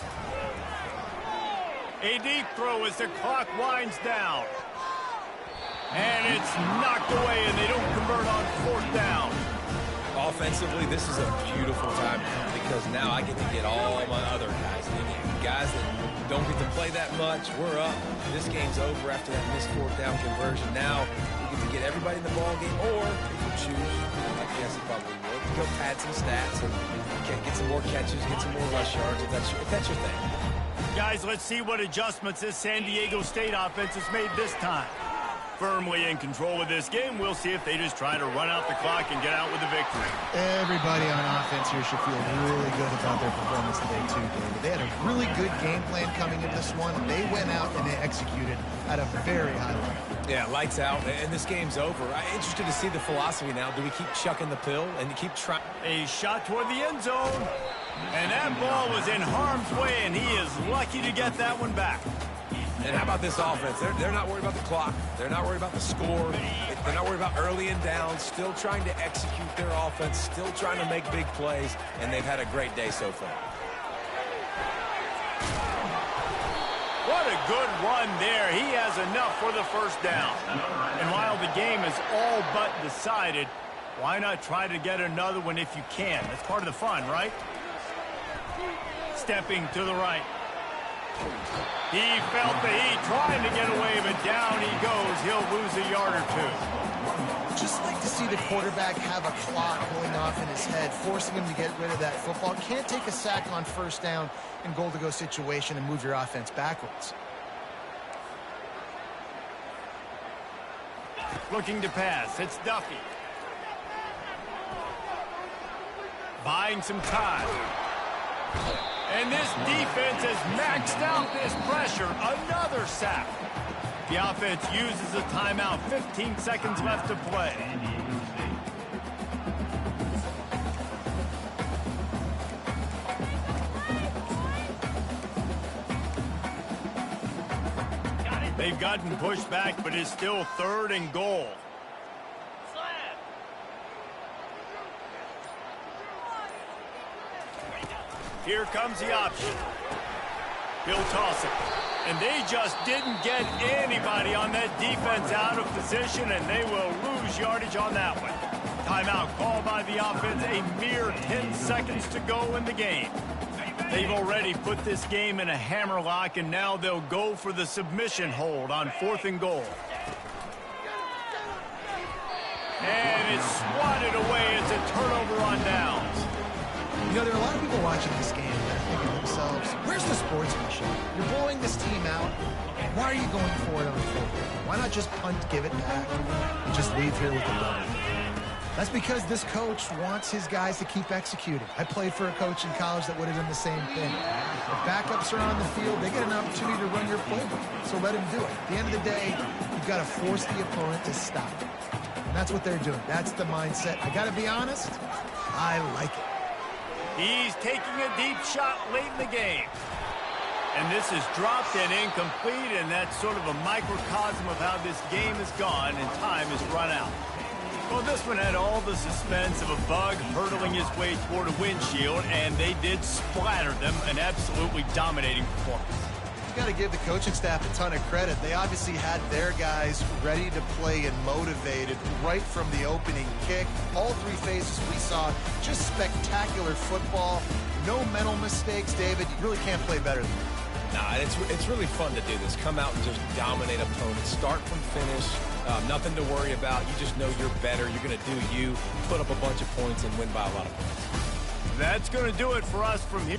A deep throw as the clock winds down. And it's knocked away, and they don't convert on 4th down. Offensively, this is a beautiful time because now I get to get all my other guys. Guys that don't get to play that much, we're up. This game's over after that missed 4th down conversion. Now we get to get everybody in the ball game, or if you choose, I guess it probably would, go pad some stats and get some more catches, get some more rush yards if that's your thing. Guys, let's see what adjustments this San Diego State offense has made this time. Firmly in control of this game. We'll see if they just try to run out the clock and get out with a victory. Everybody on offense here should feel really good about their performance today, too, David. They had a really good game plan coming in this one. They went out and they executed at a very high level. Yeah, lights out, and this game's over. I'm interested to see the philosophy now. Do we keep chucking the pill and keep trying? A shot toward the end zone. And that ball was in harm's way, and he is lucky to get that one back. And how about this offense? They're not worried about the clock. They're not worried about the score. They're not worried about early and down. Still trying to execute their offense. Still trying to make big plays. And they've had a great day so far. What a good run there. He has enough for the first down. And while the game is all but decided, why not try to get another one if you can? That's part of the fun, right? Stepping to the right. He felt the heat, trying to get away, but down he goes. He'll lose a yard or two. Just like to see the quarterback have a clock going off in his head, forcing him to get rid of that football. Can't take a sack on first down in goal-to-go situation and move your offense backwards. Looking to pass. It's Duffy. Buying some time. And this defense has maxed out this pressure. Another sack. The offense uses a timeout. 15 seconds left to play. They've gotten pushed back, but it's still 3rd and goal. Here comes the option. He'll toss it. And they just didn't get anybody on that defense out of position, and they will lose yardage on that one. Timeout called by the offense. A mere 10 seconds to go in the game. They've already put this game in a hammerlock, and now they'll go for the submission hold on 4th and goal. And it's swatted away. It's a turnover on downs. You know, there are a lot of people watching this game that are thinking to themselves, where's the sportsmanship? You're blowing this team out. Why are you going for it on 4th down? Why not just punt, give it back, and just leave here with a W? That's because this coach wants his guys to keep executing. I played for a coach in college that would have done the same thing. If backups are on the field, they get an opportunity to run your playbook, so let him do it. At the end of the day, you've got to force the opponent to stop. And that's what they're doing. That's the mindset. I got to be honest, I like it. He's taking a deep shot late in the game. And this is dropped and incomplete, and that's sort of a microcosm of how this game has gone, and time has run out. Well, this one had all the suspense of a bug hurtling his way toward a windshield, and they did splatter them, an absolutely dominating performance. You got to give the coaching staff a ton of credit. They obviously had their guys ready to play and motivated right from the opening kick. All 3 phases we saw, just spectacular football. No mental mistakes, David. You really can't play better than that. Nah, it's really fun to do this. Come out and just dominate opponents. Start from finish. Nothing to worry about. You just know you're better. You're going to do you, put up a bunch of points, and win by a lot of points. That's going to do it for us from here.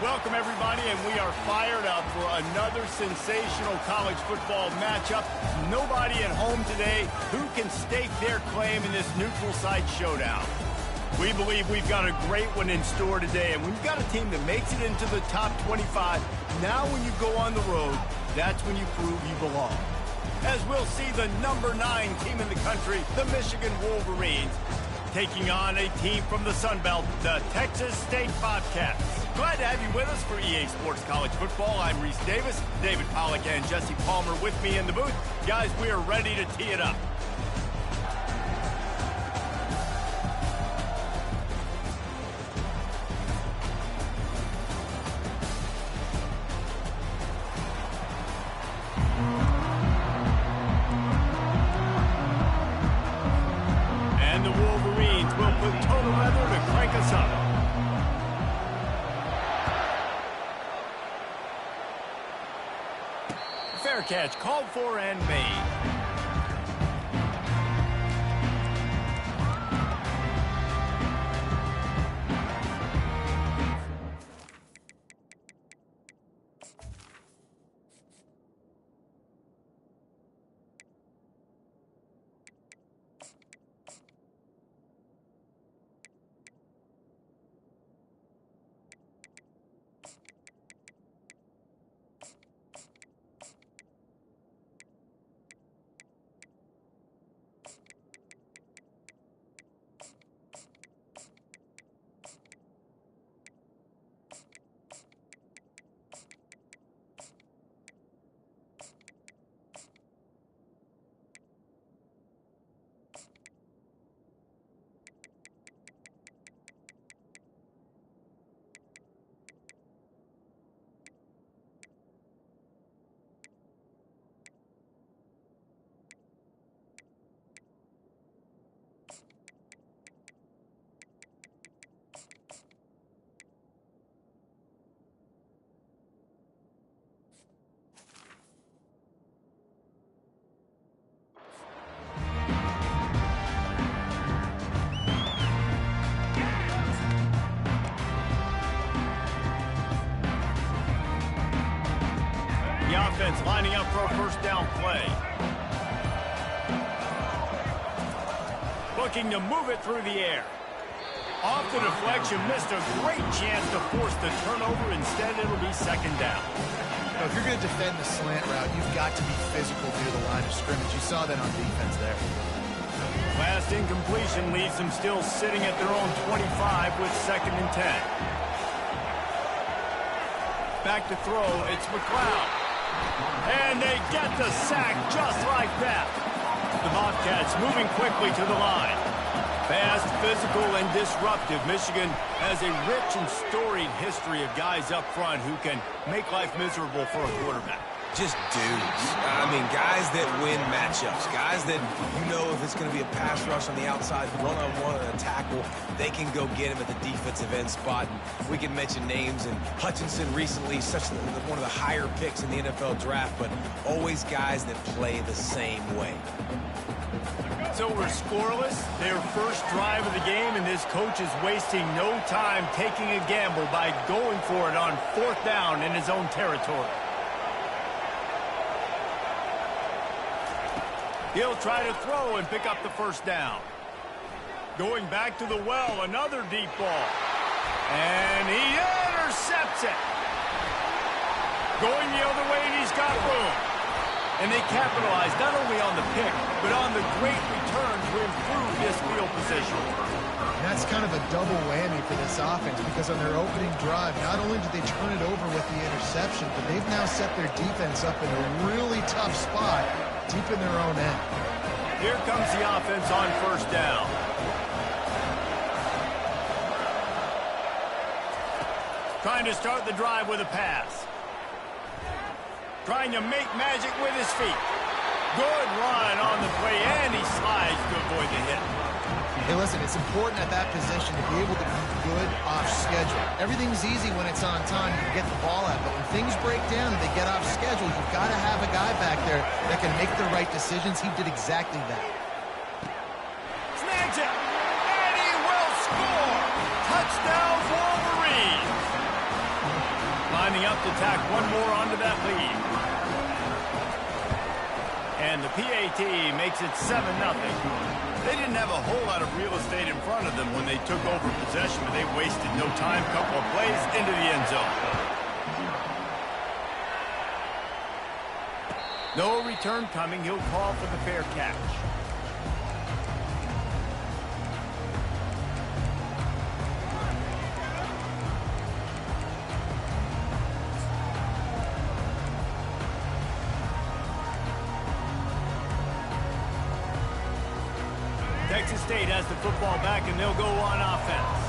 Welcome, everybody, and we are fired up for another sensational college football matchup. Nobody at home today who can stake their claim in this neutral site showdown. We believe we've got a great one in store today, and when you've got a team that makes it into the top 25, now when you go on the road, that's when you prove you belong. As we'll see the number 9 team in the country, the Michigan Wolverines, taking on a team from the Sun Belt, the Texas State Bobcats. Glad to have you with us for EA Sports College Football. I'm Reese Davis, David Pollack and Jesse Palmer with me in the booth. Guys, we are ready to tee it up. And the Wolverines will put total weather to crank us up. Fair catch called for and made. The offense lining up for a first down play. Looking to move it through the air. Off the deflection, missed a great chance to force the turnover. Instead, it'll be second down. Now, if you're going to defend the slant route, you've got to be physical near the line of scrimmage. You saw that on defense there. Last incompletion leaves them still sitting at their own 25 with 2nd and 10. Back to throw, it's McLeod. And they get the sack just like that. The Bobcats moving quickly to the line. Fast, physical, and disruptive. Michigan has a rich and storied history of guys up front who can make life miserable for a quarterback. Just dudes. I mean, guys that win matchups. Guys that, you know, if it's going to be a pass rush on the outside, one-on-one and a tackle, they can go get him at the defensive end spot. And we can mention names. And Hutchinson recently, one of the higher picks in the NFL draft, but always guys that play the same way. So we're scoreless, their first drive of the game, and this coach is wasting no time taking a gamble by going for it on 4th down in his own territory. He'll try to throw and pick up the first down. Going back to the well, another deep ball. And he intercepts it. Going the other way, and he's got room. And they capitalize not only on the pick, but on the great return to improve this field position. And that's kind of a double whammy for this offense because on their opening drive, not only did they turn it over with the interception, but they've now set their defense up in a really tough spot deep in their own end. Here comes the offense on 1st down. Trying to start the drive with a pass. Trying to make magic with his feet. Good run on the play, and he slides to avoid the hit. Hey, listen, it's important at that position to be able to be good off schedule. Everything's easy when it's on time. You can get the ball out, but when things break down and they get off schedule, you've got to have a guy back there that can make the right decisions. He did exactly that. Snags it, and he will score. Touchdown, Wolverines. lining up to tack one more onto that lead. And the PAT makes it 7-0. They didn't have a whole lot of real estate in front of them when they took over possession, but they wasted no time. Couple of plays into the end zone. No return coming. He'll call for the fair catch. Texas State has the football back, and they'll go on offense.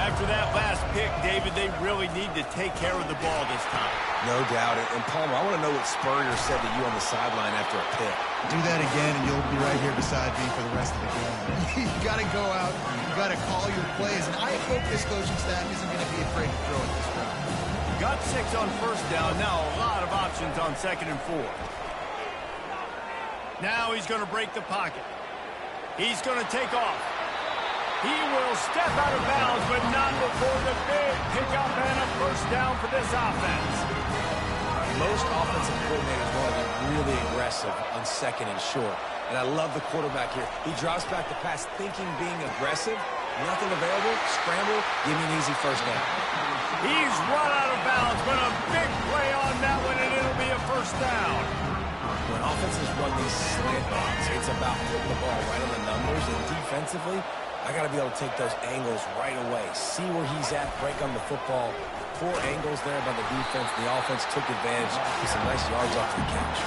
After that last pick, David, they really need to take care of the ball this time. No doubt. And Palmer, I want to know what Spurrier said to you on the sideline after a pick. Do that again, and you'll be right here beside me for the rest of the game. You got to go out. You got to call your plays, and I hope this coaching staff isn't going to be afraid to throw at this point. Got 6 on first down. Now a lot of options on 2nd and 4. Now he's going to break the pocket. He's going to take off. He will step out of bounds, but not before the big pickup and a first down for this offense. Most offensive coordinators want to be really aggressive on 2nd and short. And I love the quarterback here. He drops back the pass thinking being aggressive. Nothing available. Scramble. Give me an easy first down. He's run out of bounds, but a big play on that one, and it'll be a first down. When offenses run these slant routes, it's about putting the ball right on the numbers, and defensively, I got to be able to take those angles right away, see where he's at, break on the football. Poor angles there by the defense. The offense took advantage with some nice yards off the catch.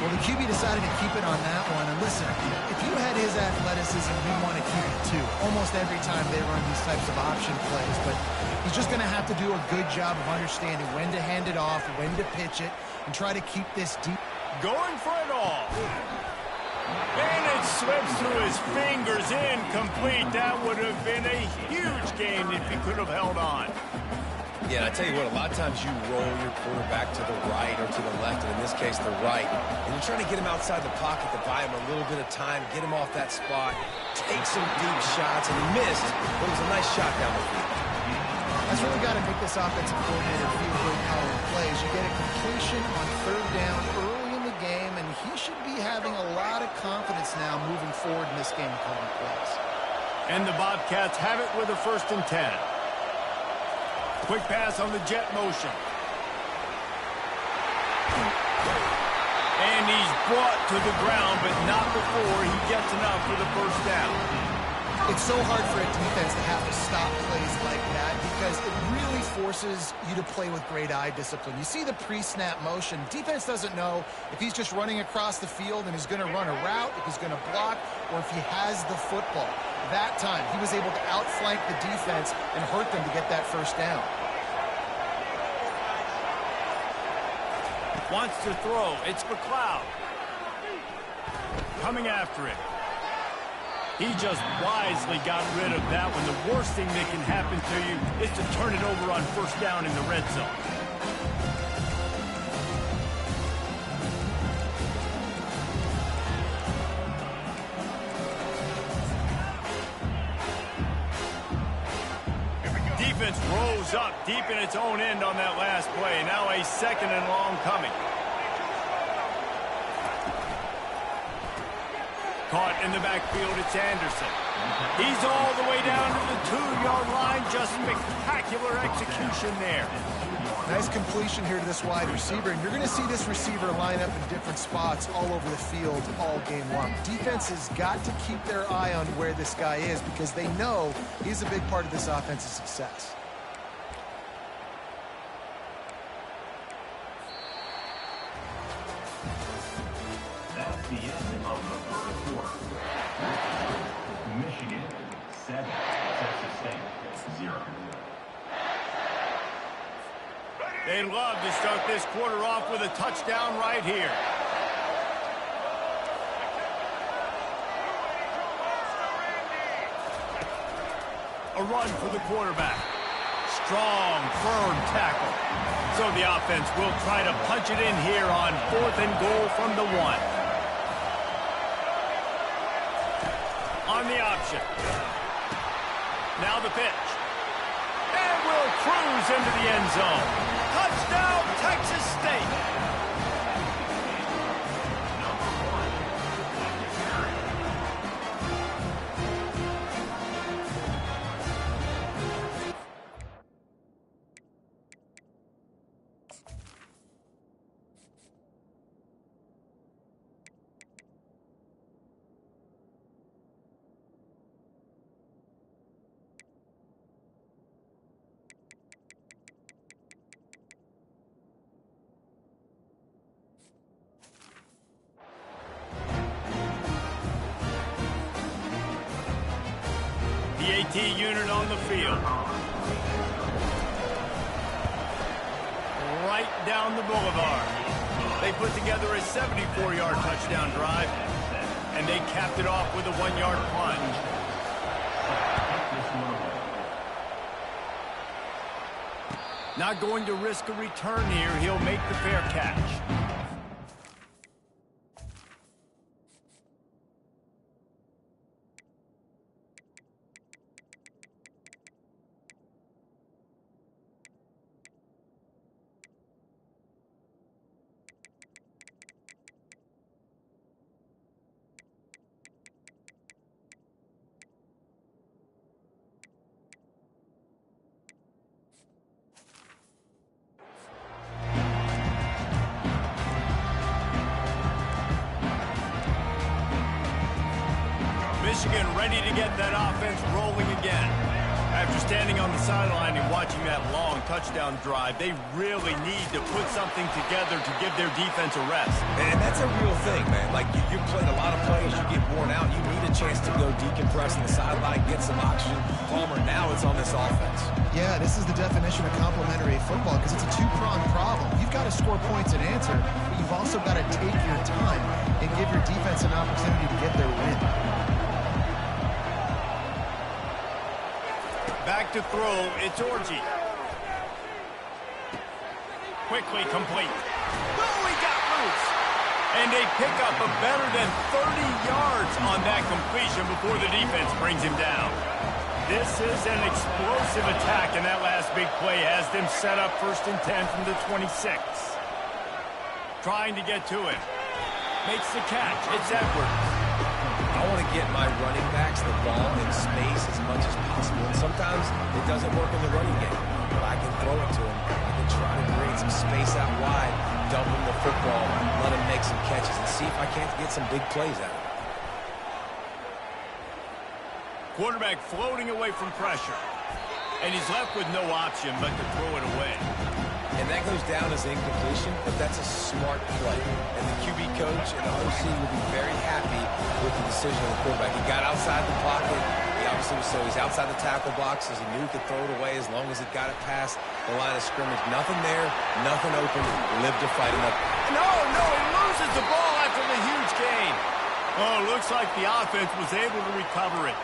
Well, the QB decided to keep it on that one. And listen, if you had his athleticism, you'd want to keep it too. Almost every time they run these types of option plays. But he's just going to have to do a good job of understanding when to hand it off, when to pitch it, and try to keep this deep. Going for it all. And it slips through his fingers, incomplete. That would have been a huge gain if he could have held on. Yeah, and I tell you what, a lot of times you roll your quarterback to the right or to the left, and in this case, the right. And you're trying to get him outside the pocket to buy him a little bit of time, get him off that spot, take some deep shots, and he missed, but it was a nice shot down the field. That's really got to make this offensive coordinator feel good calling plays. You get a completion on 3rd down early in the game, and he should be having a lot of confidence now moving forward in this game calling plays. And the Bobcats have it with a 1st and 10. Quick pass on the jet motion. And he's brought to the ground, but not before he gets enough for the first down. It's so hard for a defense to have to stop plays like that because it really forces you to play with great eye discipline. You see the pre-snap motion. Defense doesn't know if he's just running across the field and is going to run a route, if he's going to block, or if he has the football. That time, he was able to outflank the defense and hurt them to get that first down. Wants to throw. It's McLeod. Coming after it. He just wisely got rid of that one. The worst thing that can happen to you is to turn it over on 1st down in the red zone. Defense rose up deep in its own end on that last play. Now a 2nd and long coming. Caught in the backfield, it's Anderson. He's all the way down to the 2-yard line. Just spectacular execution there. Nice completion here to this wide receiver, and you're going to see this receiver line up in different spots all over the field all game long. Defense has got to keep their eye on where this guy is because they know he's a big part of this offense's success. That's the end of the first quarter. Michigan 7, Texas State 0. They love to start this quarter off with a touchdown right here. A run for the quarterback. Strong, firm tackle. So the offense will try to punch it in here on 4th and goal from the 1. On the option. Now the pitch. And will cruise into the end zone. Touchdown, Texas State. The AT unit on the field. Right down the boulevard. They put together a 74-yard touchdown drive, and they capped it off with a 1-yard plunge. Not going to risk a return here. He'll make the fair catch. Michigan ready to get that offense rolling again. After standing on the sideline and watching that long touchdown drive, they really need to put something together to give their defense a rest. And that's a real thing, man. Like, you've played a lot of plays, you get worn out, you need a chance to go decompress on the sideline, get some oxygen. Palmer, now it's on this offense. Yeah, this is the definition of complementary football because it's a two-pronged problem. You've got to score points and answer, but you've also got to take your time and give your defense an opportunity to get their win. Back to throw, it's Orji. Quickly complete. Oh, he got loose. And they pick up a better than 30 yards on that completion before the defense brings him down. This is an explosive attack, and that last big play has them set up 1st and 10 from the 26. Trying to get to him. Makes the catch. It's Edwards. I want to get my running backs the ball in space as much as possible. And sometimes it doesn't work in the running game. But I can throw it to him. I can try to create some space out wide, dump him the football, let him make some catches, and see if I can't get some big plays out of him. Quarterback floating away from pressure. And he's left with no option but to throw it away. And that goes down as incompletion, but that's a smart play. And the QB coach and the OC will be very happy with the decision of the quarterback. He got outside the pocket. He obviously was so he's outside the tackle box as he knew he could throw it away as long as he got it past the line of scrimmage. Nothing there, nothing open. Live to fight him up. No, he loses the ball after the huge gain. Oh, looks like the offense was able to recover it.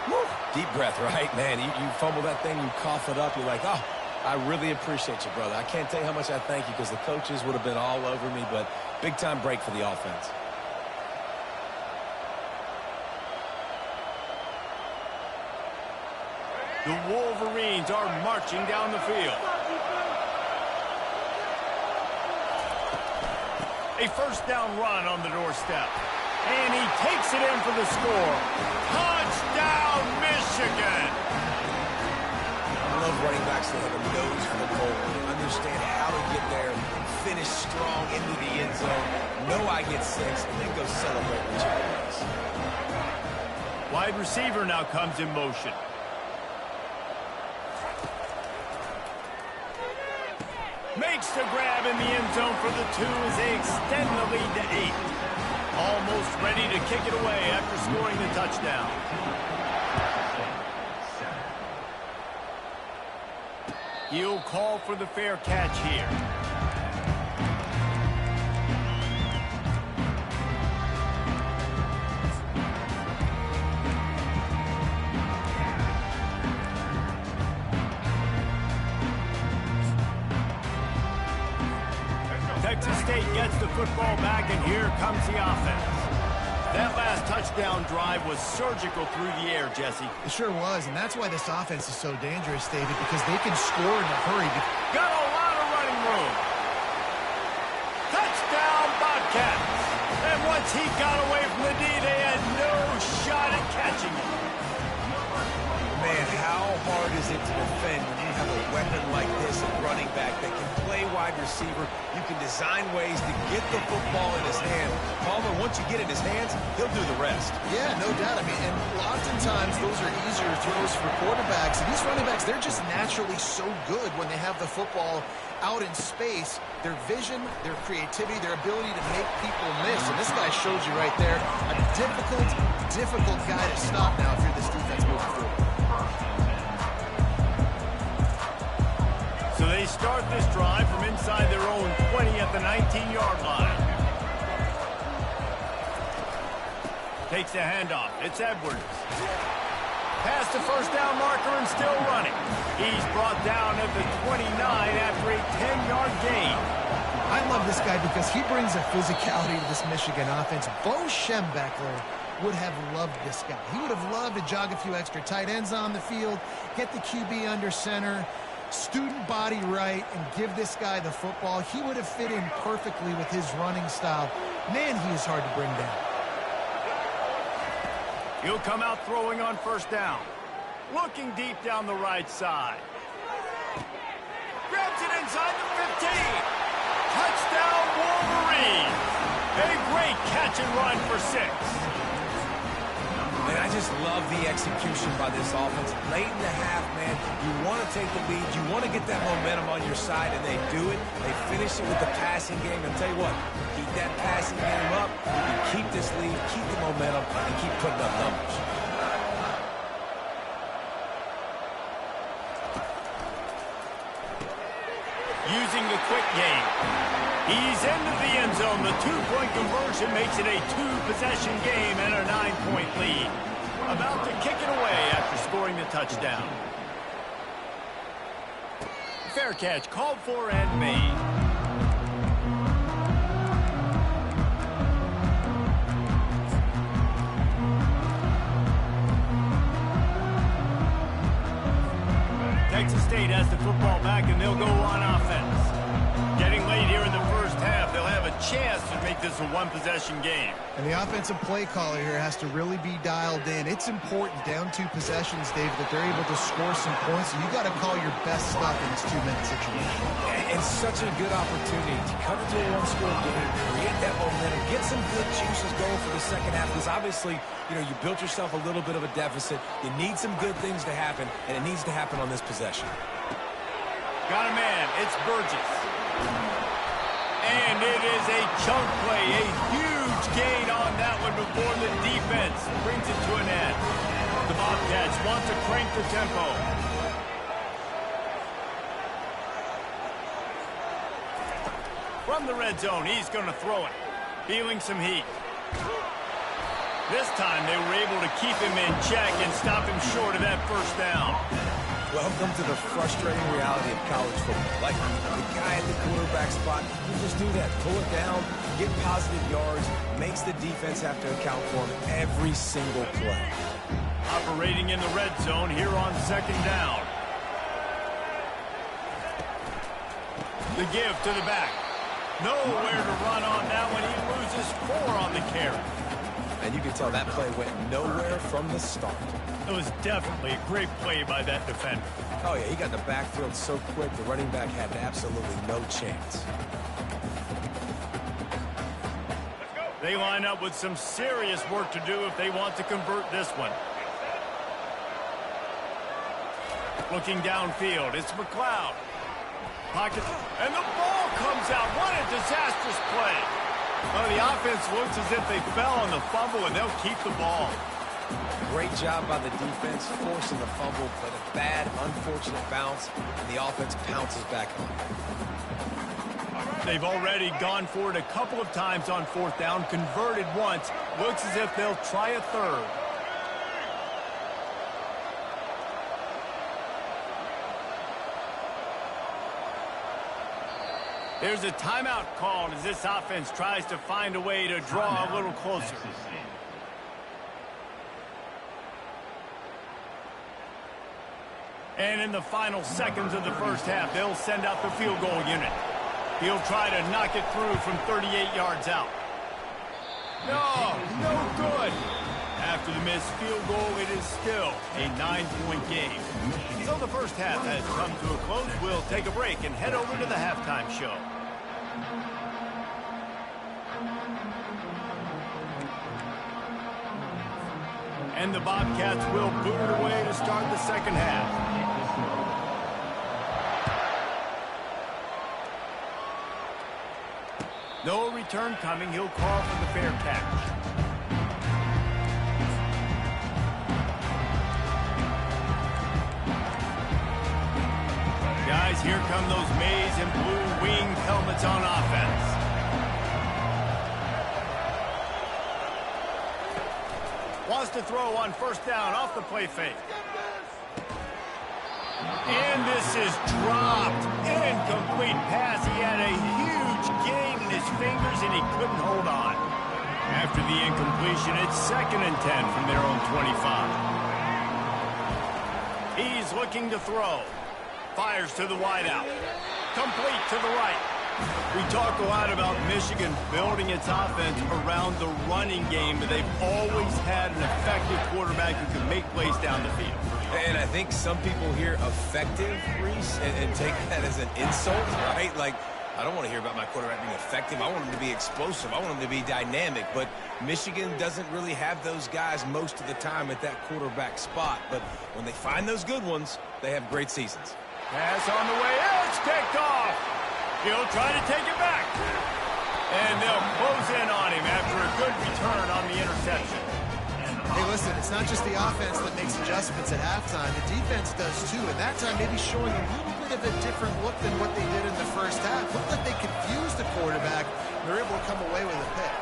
Woo. Deep breath, right? Man, you fumble that thing, you cough it up, you're like, oh, I really appreciate you, brother. I can't tell you how much I thank you because the coaches would have been all over me, but big-time break for the offense. The Wolverines are marching down the field. A 1st down run on the doorstep. And he takes it in for the score. Touchdown, Michigan! I love running backs that have a nose for the goal. They understand how to get there, finish strong into the end zone, know I get 6, and then go celebrate with your guys. Wide receiver now comes in motion. Makes the grab in the end zone for the 2 as they extend the lead to 8. Almost ready to kick it away after scoring the touchdown. He'll call for the fair catch here. Texas State gets the football back, and here comes the offense. That last touchdown drive was surgical through the air, Jesse. It sure was, and that's why this offense is so dangerous, David, because they can score in a hurry. Got a lot of running room. Touchdown, Bobcats. And once he got away from the D, they had no shot at catching him. Man, how hard is it to defend when you have a weapon like this, a running back that can play wide receiver? You can design ways to get the football in his hand. Palmer, once you get it in his hands, he'll do the rest. Yeah, no doubt. I mean, and oftentimes those are easier throws for quarterbacks. And these running backs, they're just naturally so good when they have the football out in space. Their vision, their creativity, their ability to make people miss. And this guy shows you right there a difficult guy to stop now if you're this defense moving forward. So they start this drive from inside their own 20 at the 19-yard line. Takes a handoff. It's Edwards. Past the first down marker and still running. He's brought down at the 29 after a 10-yard gain. I love this guy because he brings a physicality to this Michigan offense. Bo Schembechler would have loved this guy. He would have loved to jog a few extra tight ends on the field, get the QB under center, student body right, and give this guy the football. He would have fit in perfectly with his running style. Man, he is hard to bring down. He'll come out throwing on first down. Looking deep down the right side. Grabs it inside the 15. Touchdown, Wolverine. A great catch and run for 6. Man, I just love the execution by this offense. Late in the half, man, you want to take the lead. You want to get that momentum on your side, and they do it. They finish it with the passing game. And tell you what, keep that passing game up. You can keep this lead, keep the momentum, and keep putting up numbers. Using the quick game. He's into the end zone. The two-point conversion makes it a two-possession game and a 9-point lead. About to kick it away after scoring the touchdown. Fair catch called for and made. Texas State has the football back, and they'll go on offense. Getting late here in the first half, they'll have a chance to make this a one-possession game. And the offensive play caller here has to really be dialed in. It's important down 2 possessions, Dave, that they're able to score some points. So you got to call your best stuff in this 2-minute situation. And such a good opportunity to cut into a one-score game, create that momentum, get some good juices going for the second half. Because obviously, you know, you built yourself a little bit of a deficit. You need some good things to happen, and it needs to happen on this possession. Got a man. It's Burgess. And it is a chunk play, a huge gain on that one before the defense brings it to an end. The Bobcats want to crank the tempo. From the red zone, he's going to throw it. Feeling some heat. This time they were able to keep him in check and stop him short of that first down. Welcome to the frustrating reality of college football. Like the guy at the quarterback spot, you just do that. Pull it down, get positive yards, makes the defense have to account for him every single play. Operating in the red zone here on second down. The give to the back. Nowhere to run on that one. He loses 4 on the carry. And you can tell that play went nowhere from the start. It was definitely a great play by that defender. Oh, yeah, he got the backfield so quick, the running back had absolutely no chance. They line up with some serious work to do if they want to convert this one. Looking downfield, it's McLeod. Pocket, and the ball comes out. What a disastrous play. Well, the offense looks as if they fell on the fumble, and they'll keep the ball. Great job by the defense, forcing the fumble, but a bad, unfortunate bounce, and the offense pounces back on it. They've already gone for it a couple of times on fourth down, converted once. Looks as if they'll try a third. There's a timeout called as this offense tries to find a way to draw a little closer. And in the final seconds of the first half, they'll send out the field goal unit. He'll try to knock it through from 38 yards out. No good. After the missed field goal, it is still a 9-point game. So the first half has come to a close. We'll take a break and head over to the halftime show. And the Bobcats will boot it away to start the second half. No return coming. He'll call for the fair catch. Guys, here come those maize and blue winged helmets on offense. Wants to throw on first down off the play fake. And this is dropped. Incomplete pass. He had a huge gain in his fingers and he couldn't hold on. After the incompletion, it's 2nd and 10 from their own 25. He's looking to throw. Fires to the wideout. Complete to the right. We talk a lot about Michigan building its offense around the running game, but they've always had an effective quarterback who can make plays down the field. And I think some people hear effective, Reese, and take that as an insult, right? Like, I don't want to hear about my quarterback being effective. I want him to be explosive. I want him to be dynamic. But Michigan doesn't really have those guys most of the time at that quarterback spot. But when they find those good ones, they have great seasons. Pass on the way. It's picked off. He'll try to take it back. And they'll close in on him after a good return on the interception. Hey, listen, it's not just the offense that makes adjustments at halftime. The defense does too, and that time maybe showing a little bit of a different look than what they did in the first half. Looked like they confused the quarterback. They're able to come away with a pick.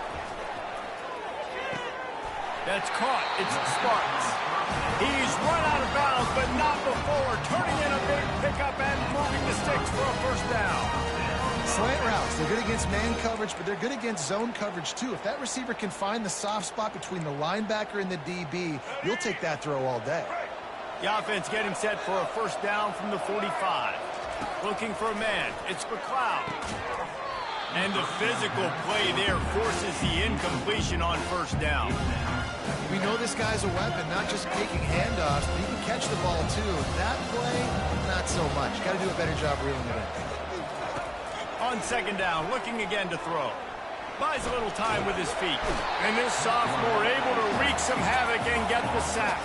That's caught. It's the Spartans. He's run out of bounds, but not before turning in a big pickup and moving the sticks for a first down. Slant routes, they're good against man coverage, but they're good against zone coverage too. If that receiver can find the soft spot between the linebacker and the DB, you'll take that throw all day. The offense getting set for a first down from the 45. Looking for a man. It's McLeod. And the physical play there forces the incompletion on first down. We know this guy's a weapon, not just taking handoffs, but he can catch the ball too. That play, not so much. Got to do a better job reeling it in. On second down, looking again to throw. Buys a little time with his feet. And this sophomore able to wreak some havoc and get the sack.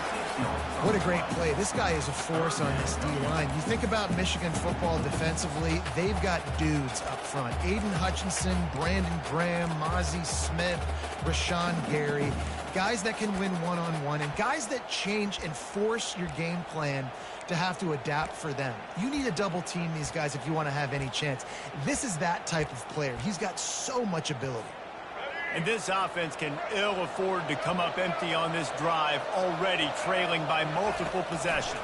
What a great play. This guy is a force on this D-line. You think about Michigan football defensively, they've got dudes up front. Aiden Hutchinson, Brandon Graham, Mozzie Smith, Rashawn Gary. Guys that can win one-on-one and guys that change and force your game plan to have to adapt for them. You need to double team these guys if you want to have any chance. This is that type of player. He's got so much ability. And this offense can ill afford to come up empty on this drive, already trailing by multiple possessions.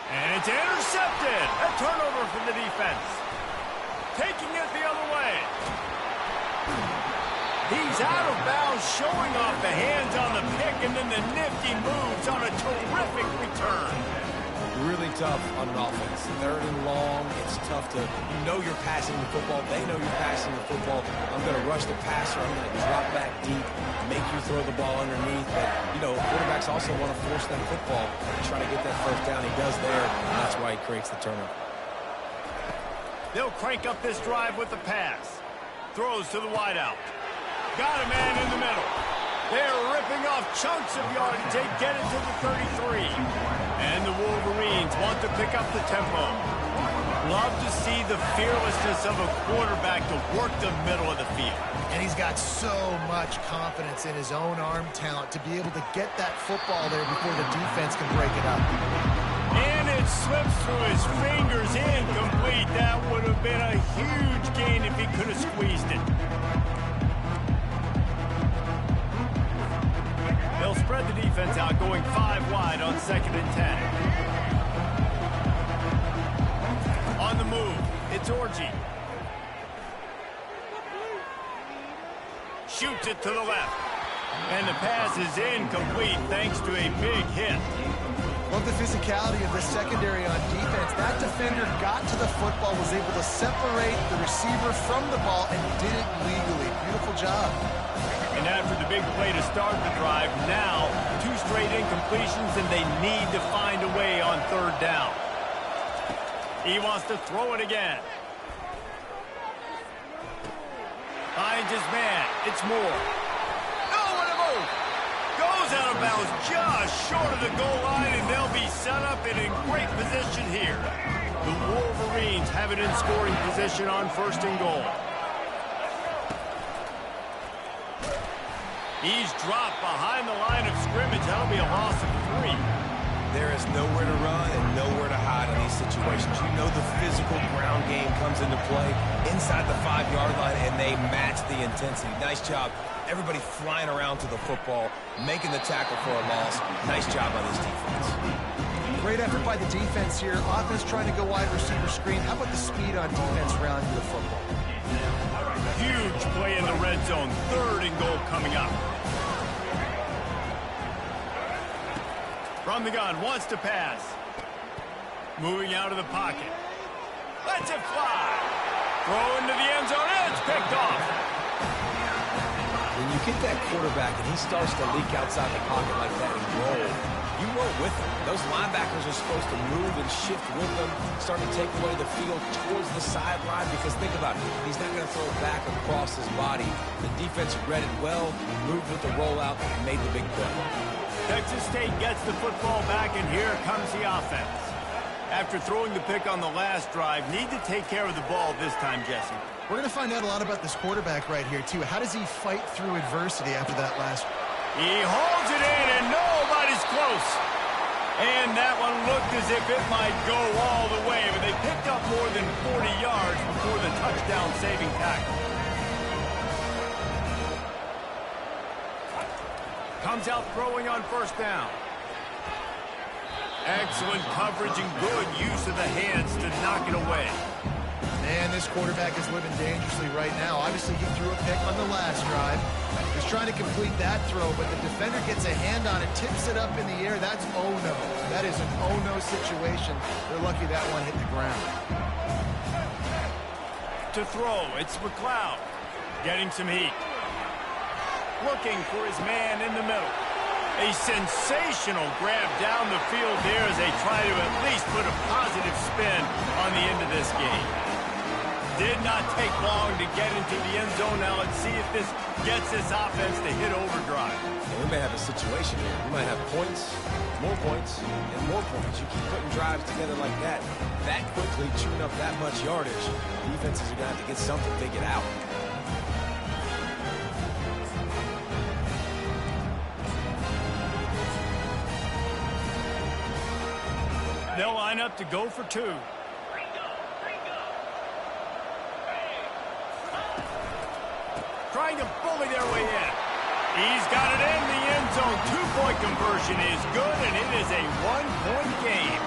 And it's intercepted. A turnover for the defense. Taking it the other way. He's out of bounds, showing off the hands on the pick, and then the nifty moves on a terrific return. Really tough on an offense. 3rd and long, it's tough to, you know you're passing the football. They know you're passing the football. I'm going to rush the passer. I'm going to drop back deep, make you throw the ball underneath. But, you know, quarterbacks also want to force that football and try to get that first down. He does there, and that's why he creates the turnover. They'll crank up this drive with the pass. Throws to the wideout. Got a man in the middle. They're ripping off chunks of yardage. They get it to the 33. And the Wolverines want to pick up the tempo. Love to see the fearlessness of a quarterback to work the middle of the field. And he's got so much confidence in his own arm talent to be able to get that football there before the defense can break it up. And it slips through his fingers, incomplete. That would have been a huge gain if he could have squeezed it. They'll spread the defense out, going 5 wide on 2nd and 10. On the move, it's Orji. Shoots it to the left. And the pass is incomplete thanks to a big hit. Love the physicality of the secondary on defense. That defender got to the football, was able to separate the receiver from the ball, and did it legally. Beautiful job. And after the big play to start the drive, now 2 straight incompletions, and they need to find a way on 3rd down. He wants to throw it again. Finds his man. It's Moore. Oh, what a move! Goes out of bounds just short of the goal line, and they'll be set up and in great position here. The Wolverines have it in scoring position on 1st and goal. He's dropped behind the line of scrimmage. That'll be a loss of 3. There is nowhere to run and nowhere to hide in these situations. You know the physical ground game comes into play inside the 5-yard line, and they match the intensity. Nice job. Everybody flying around to the football, making the tackle for a loss. Nice job on this defense. Great effort by the defense here. Offense trying to go wide receiver screen. How about the speed on defense around the football? Huge play in the red zone. 3rd and goal coming up. From the gun, wants to pass. Moving out of the pocket. Lets it fly. Throw into the end zone. It's picked off. When you get that quarterback and he starts to leak outside the pocket like that and roll, you roll with him. Those linebackers are supposed to move and shift with them, start to take away the field towards the sideline, because think about it, he's not going to throw it back across his body. The defense read it well, moved with the rollout, and made the big play. Texas State gets the football back, and here comes the offense. After throwing the pick on the last drive, need to take care of the ball this time, Jesse. We're going to find out a lot about this quarterback right here, too. How does he fight through adversity after that last? He holds it in, and nobody's close. And that one looked as if it might go all the way, but they picked up more than 40 yards before the touchdown-saving tackle. Comes out throwing on 1st down. Excellent coverage and good use of the hands to knock it away. Man, this quarterback is living dangerously right now. Obviously, he threw a pick on the last drive. He's trying to complete that throw, but the defender gets a hand on it, tips it up in the air. That's oh-no. That is an oh-no situation. They're lucky that one hit the ground. To throw, it's McLeod. Getting some heat. Looking for his man in the middle. A sensational grab down the field there as they try to at least put a positive spin on the end of this game. Did not take long to get into the end zone. Now let's see if this gets this offense to hit overdrive. And we may have a situation here. We might have points, and more points. You keep putting drives together like that quickly, chewing up that much yardage. Defenses are going to have to get something figured out. They'll line up to go for 2. Trying to bully their way in. He's got it in the end zone. 2-point conversion is good, and it is a 1-point game.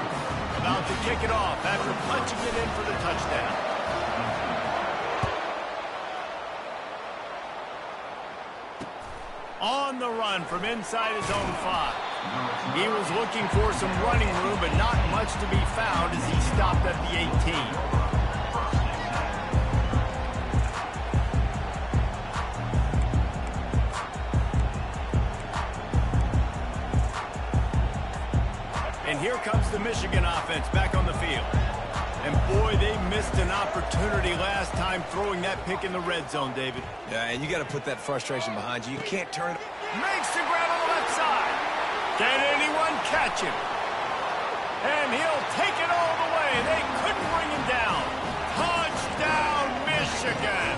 About to kick it off after punching it in for the touchdown. On the run from inside his own 5. He was looking for some running room, but not much to be found as he stopped at the 18. And here comes the Michigan offense back on the field. And boy, they missed an opportunity last time throwing that pick in the red zone, David. Yeah, and you got to put that frustration behind you. You can't turn it. Makes the grab on the left side. Can anyone catch him? And he'll take it all the way. They couldn't bring him down. Touchdown, Michigan.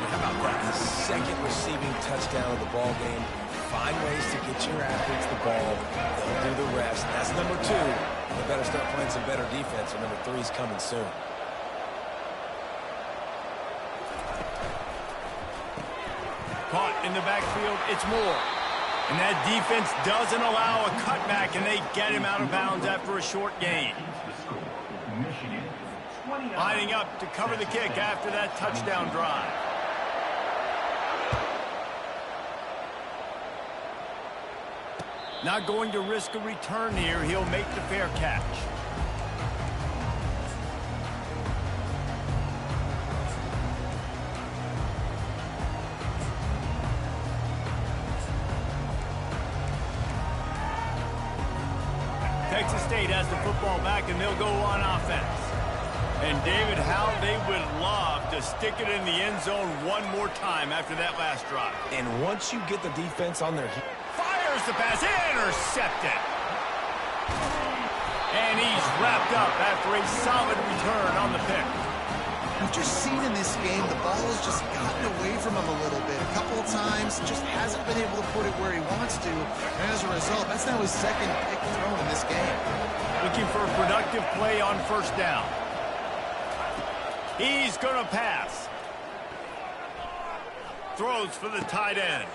How about that? The second receiving touchdown of the ball game. Find ways to get your athletes the ball. They'll do the rest. That's number 2. They better start playing some better defense, and number 3 is coming soon. Caught in the backfield, it's Moore. And that defense doesn't allow a cutback, and they get him out of bounds after a short gain. Lining up to cover the kick after that touchdown drive. Not going to risk a return here. He'll make the fair catch. Texas State has the football back, and they'll go on offense. And, David, how they would love to stick it in the end zone one more time after that last drive. And once you get the defense on their heels, Fires the pass, intercepted. And he's wrapped up after a solid return on the pick. We've just seen in this game the ball has just gotten away from him a little bit. A couple of times, just hasn't been able to put it where he wants to. And as a result, that's now his second pick thrown in this game. Looking for a productive play on first down. He's going to pass. Throws for the tight end.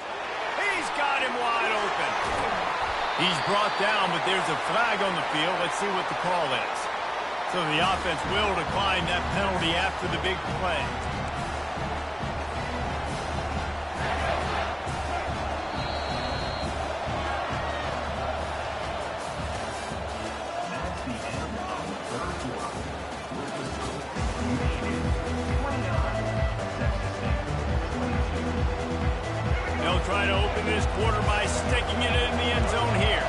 He's got him wide open. He's brought down, but there's a flag on the field. Let's see what the call is. So the offense will decline that penalty after the big play. That's the end of the third quarter. With the score remaining 29, Texas State 22. They'll try to open this quarter by sticking it in the end zone here.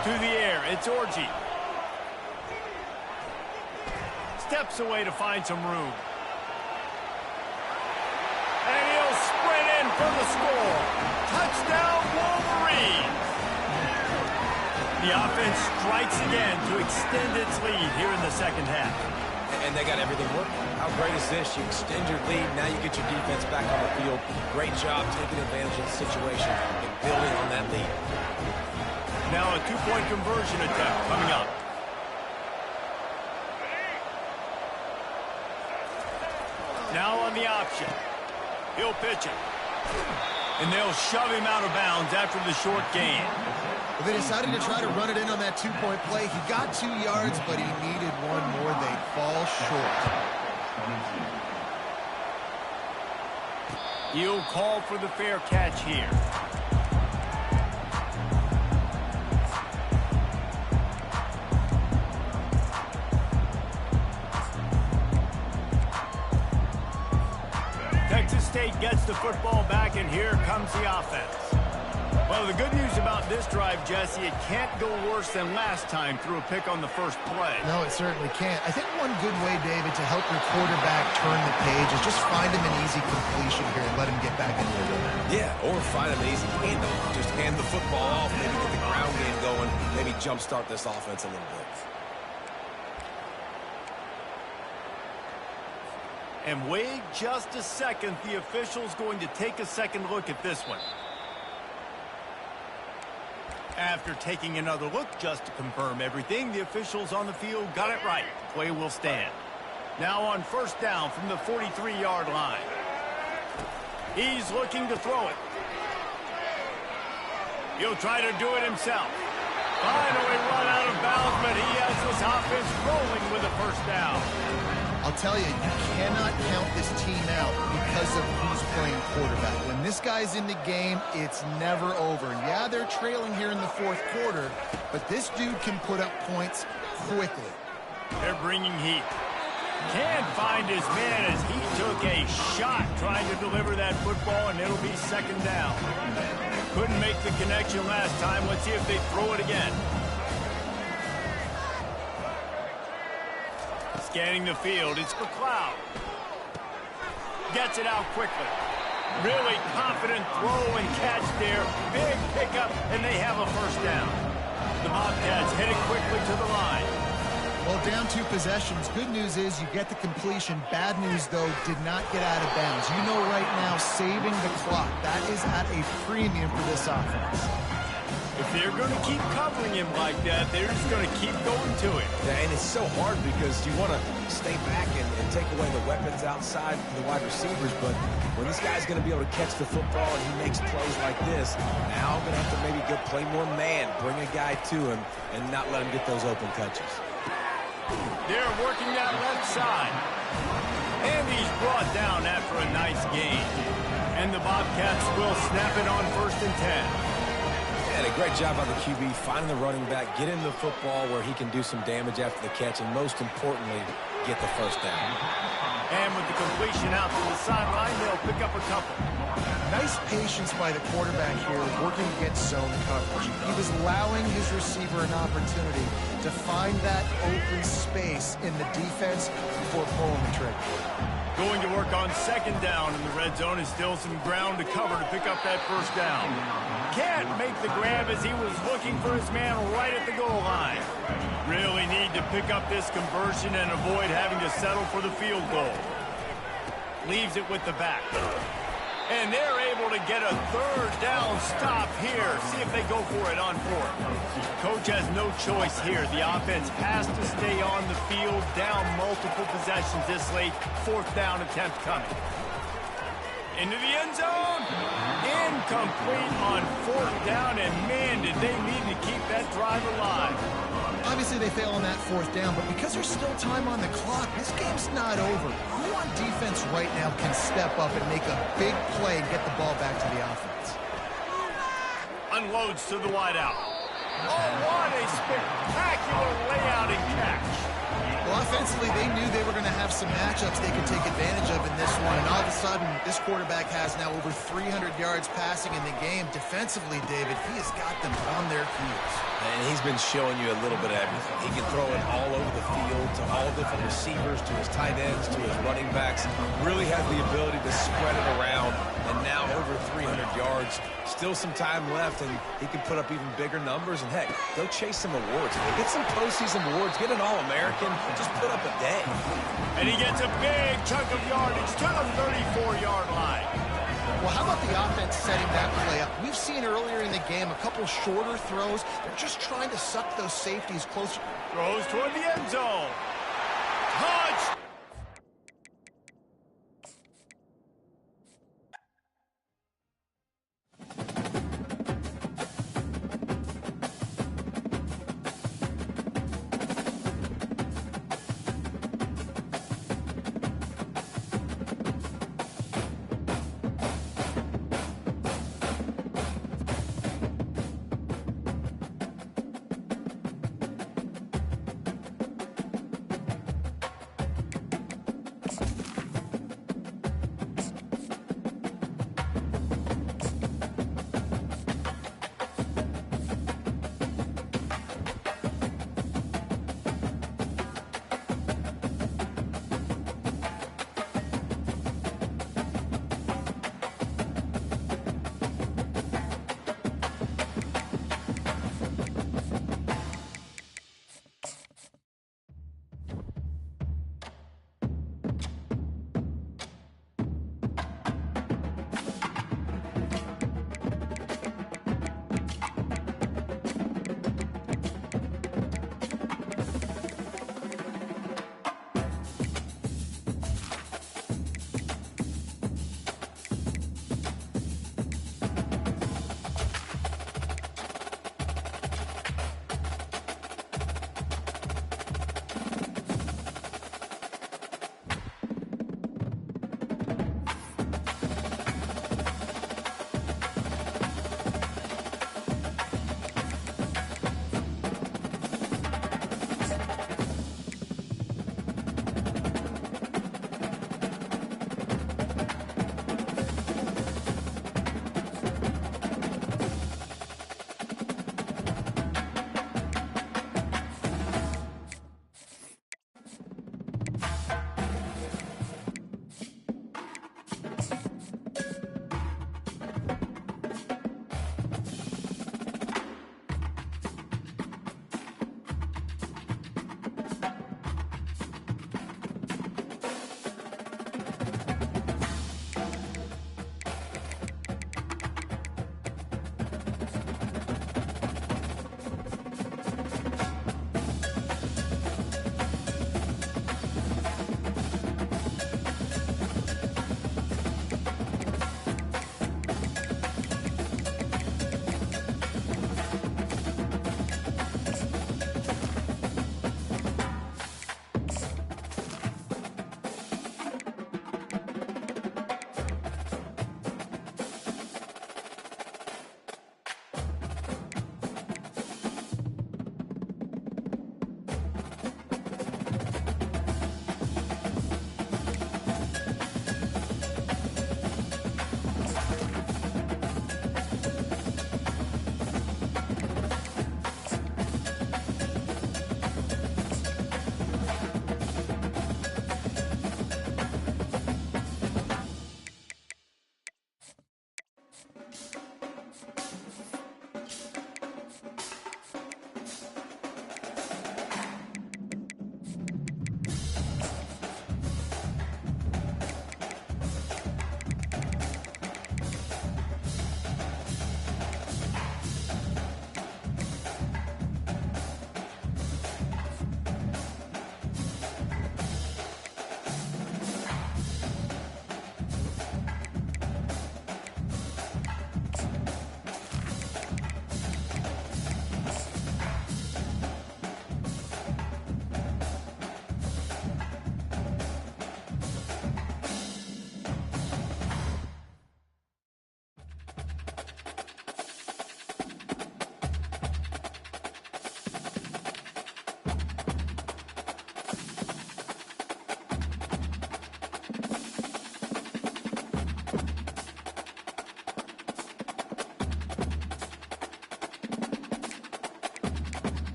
To the air, it's Orji. Steps away to find some room. And he'll sprint in for the score. Touchdown, Wolverines! The offense strikes again to extend its lead here in the second half. and they got everything working. How great is this? You extend your lead, now you get your defense back on the field. Great job taking advantage of the situation and building on that lead. Now a two-point conversion attempt coming up. Now on the option. He'll pitch it. And they'll shove him out of bounds after the short gain. Well, they decided to try to run it in on that two-point play. He got 2 yards, but he needed one more. They fall short. He'll call for the fair catch here. Texas State gets the football back, and here comes the offense. Well, the good news about this drive, Jesse, it can't go worse than last time through a pick on the first play. No, it certainly can't. I think one good way, David, to help your quarterback turn the page is just find him an easy completion here and let him get back into the rhythm. Yeah, or find him an easy handoff. Just hand the football off, maybe get the ground game going, maybe jumpstart this offense a little bit. And wait just a second. The official's going to take a second look at this one. After taking another look just to confirm everything, the officials on the field got it right. Play will stand. Now on first down from the 43-yard line. He's looking to throw it. He'll try to do it himself. Finally run out of bounds, but he has this offense rolling with a first down. I'll tell you, you cannot count this team out because of who's playing quarterback. When this guy's in the game, it's never over. Yeah, they're trailing here in the fourth quarter, but this dude can put up points quickly. They're bringing heat. Can't find his man as he took a shot trying to deliver that football, and it'll be second down. Couldn't make the connection last time. Let's see if they throw it again. Scanning the field, it's McLeod. Gets it out quickly. Really confident throw and catch there. Big pickup, and they have a first down. The Bobcats headed quickly to the line. Well, down 2 possessions. Good news is you get the completion. Bad news, though, did not get out of bounds. You know right now, saving the clock, that is at a premium for this offense. If they're going to keep covering him like that, they're just going to keep going to it. Yeah, and it's so hard because you want to stay back and take away the weapons outside for the wide receivers, but when this guy's going to be able to catch the football and he makes plays like this, now I'm going to have to maybe go play more man, bring a guy to him, and not let him get those open touches. They're working that left side. And he's brought down after a nice gain. And the Bobcats will snap it on 1st and 10. And a great job by the QB, finding the running back, get him the football where he can do some damage after the catch, and most importantly, get the first down. And with the completion out to the sideline, they'll pick up a couple. Nice patience by the quarterback here, working against zone coverage. He was allowing his receiver an opportunity to find that open space in the defense before pulling the trigger. Going to work on 2nd down in the red zone is still some ground to cover to pick up that 1st down. Can't make the grab as he was looking for his man right at the goal line. Really need to pick up this conversion and avoid having to settle for the field goal. Leaves it with the back. And they're able to get a 3rd down stop here. See if they go for it on 4th. Coach has no choice here. The offense has to stay on the field, down multiple possessions this late. 4th down attempt coming. Into the end zone. Incomplete on 4th down, and man, did they need to keep that drive alive. Obviously, they fail on that 4th down, but because there's still time on the clock, this game's not over. Who on defense right now can step up and make a big play and get the ball back to the offense? Unloads to the wideout. Oh, what a spectacular layout and catch. Well, offensively, they knew they were going to have some matchups they could take advantage of in this one, and all of a sudden, this quarterback has now over 300 yards passing in the game. Defensively, David, he has got them on their heels. And he's been showing you a little bit of everything. He can throw it all over the field to all different receivers, to his tight ends, to his running backs. Really has the ability to spread it around, and now over 300 yards. Still some time left, and he can put up even bigger numbers. And, heck, go chase some awards. Get some postseason awards. Get an All-American. Just put up a day. And he gets a big chunk of yardage to the 34-yard line. Well, how about the offense setting that play up? We've seen earlier in the game a couple shorter throws. They're just trying to suck those safeties closer. Throws toward the end zone. Touch!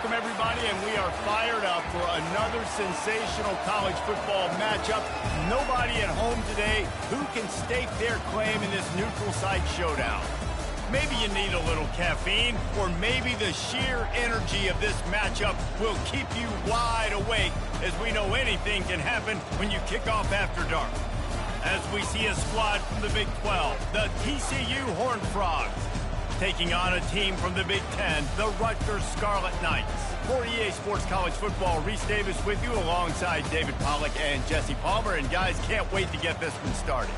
Welcome, everybody, and we are fired up for another sensational college football matchup. Nobody at home today who can stake their claim in this neutral site showdown. Maybe you need a little caffeine, or maybe the sheer energy of this matchup will keep you wide awake, as we know anything can happen when you kick off after dark. As we see a squad from the Big 12, the TCU Horned Frogs, taking on a team from the Big 10, the Rutgers Scarlet Knights. For EA Sports College Football, Reese Davis with you alongside David Pollack and Jesse Palmer. And guys, can't wait to get this one started.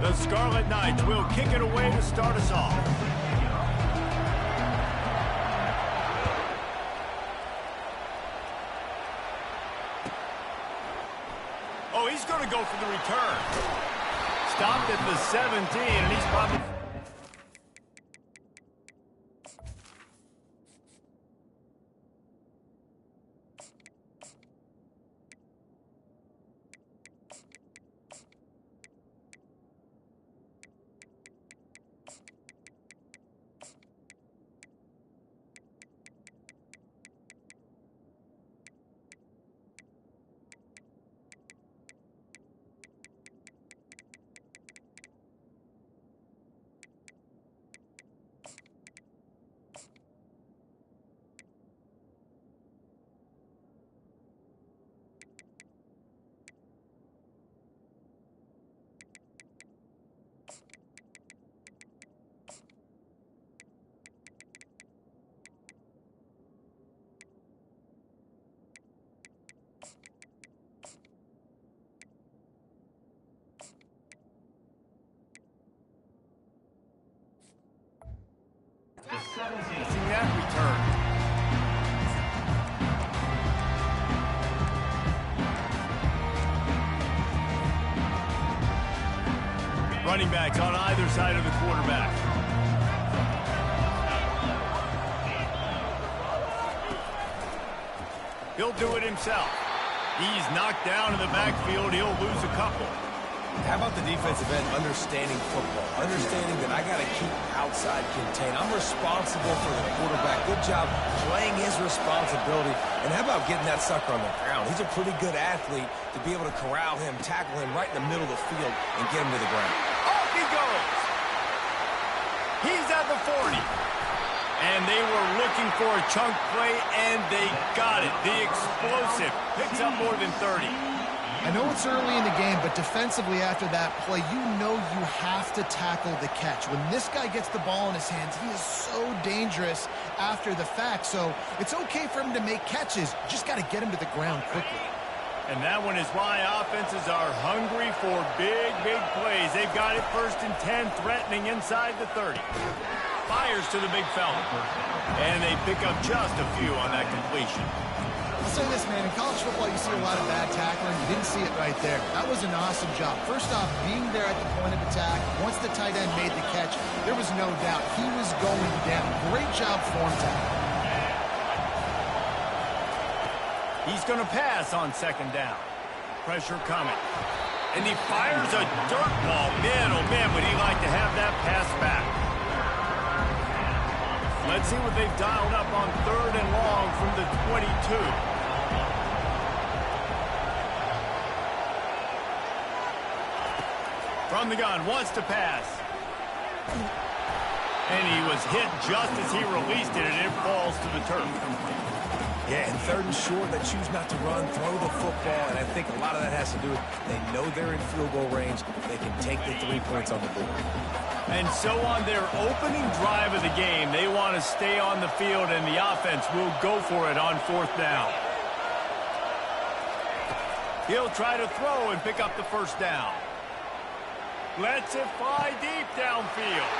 The Scarlet Knights will kick it away to start us off. Oh, he's going to go for the return. Stopped at the 17, and he's probably... The 17. Seeing that return. Running backs on either side of the quarterback. He'll do it himself. He's knocked down in the backfield. He'll lose a couple. How about the defensive end understanding football? Understanding that I got to keep outside contained. I'm responsible for the quarterback. Good job playing his responsibility. And how about getting that sucker on the ground? He's a pretty good athlete to be able to corral him, tackle him right in the middle of the field, and get him to the ground. Off he goes. He's at the 40. And they were looking for a chunk play, and they got it. The explosive picks up more than 30. I know it's early in the game, but defensively after that play, you know you have to tackle the catch. When this guy gets the ball in his hands, he is so dangerous after the fact. So it's okay for him to make catches. Just got to get him to the ground quickly. And that one is why offenses are hungry for big, big plays. They've got it 1st and 10, threatening inside the 30. Fires to the big fella. And they pick up just a few on that completion. I'll say this, man, in college football, you see a lot of bad tackling. You didn't see it right there. That was an awesome job. First off, being there at the point of attack, once the tight end made the catch, there was no doubt he was going down. Great job form tackle. He's going to pass on 2nd down. Pressure coming. And he fires a dirt ball. Man, oh man, would he like to have that pass back. Let's see what they've dialed up on 3rd and long from the 22. From the gun, wants to pass. And he was hit just as he released it, and it falls to the turf. Yeah, and 3rd and short, they choose not to run, throw the football, and I think a lot of that has to do with they know they're in field goal range. They can take the 3 points on the board. And so on their opening drive of the game, they want to stay on the field, and the offense will go for it on 4th down. He'll try to throw and pick up the 1st down. Lets it fly deep downfield.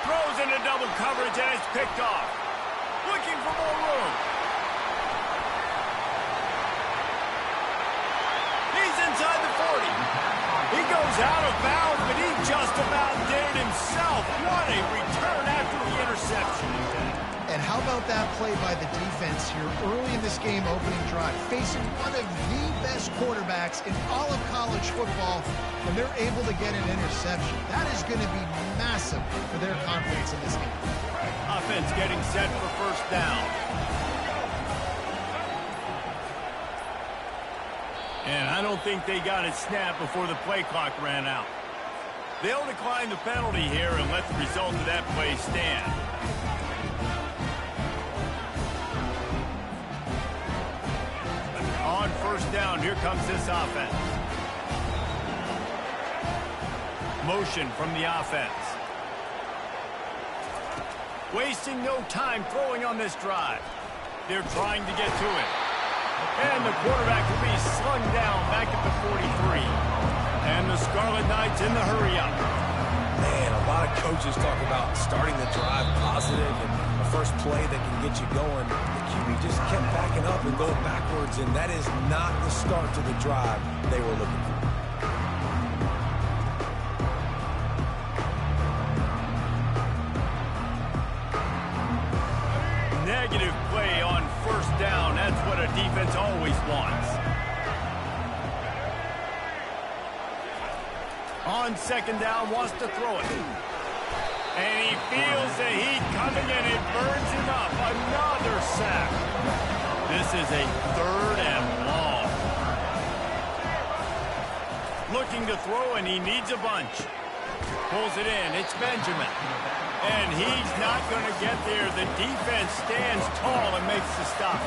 Throws into double coverage, and it's picked off. Looking for more room. He's inside the 40. He goes out of bounds, but he just about did it himself. What a return after the interception. And how about that play by the defense here early in this game, opening drive, facing one of the best quarterbacks in all of college football, and they're able to get an interception. That is going to be massive for their confidence in this game. Offense getting set for first down. And I don't think they got it snapped before the play clock ran out. They'll decline the penalty here and let the result of that play stand. On first down, here comes this offense. Motion from the offense. Wasting no time throwing on this drive. They're trying to get to it. And the quarterback will be slung down back at the 43. And the Scarlet Knights in the hurry-up. Man, a lot of coaches talk about starting the drive positive and a first play that can get you going. The QB just kept backing up and going backwards, and that is not the start to the drive they were looking for. Negative play on first down. That's what a defense always wants. On second down, wants to throw it. And he feels the heat coming and it burns him up. Another sack. This is a 3rd and long. Looking to throw, and he needs a bunch. Pulls it in. It's Benjamin. And he's not going to get there. The defense stands tall and makes the stop.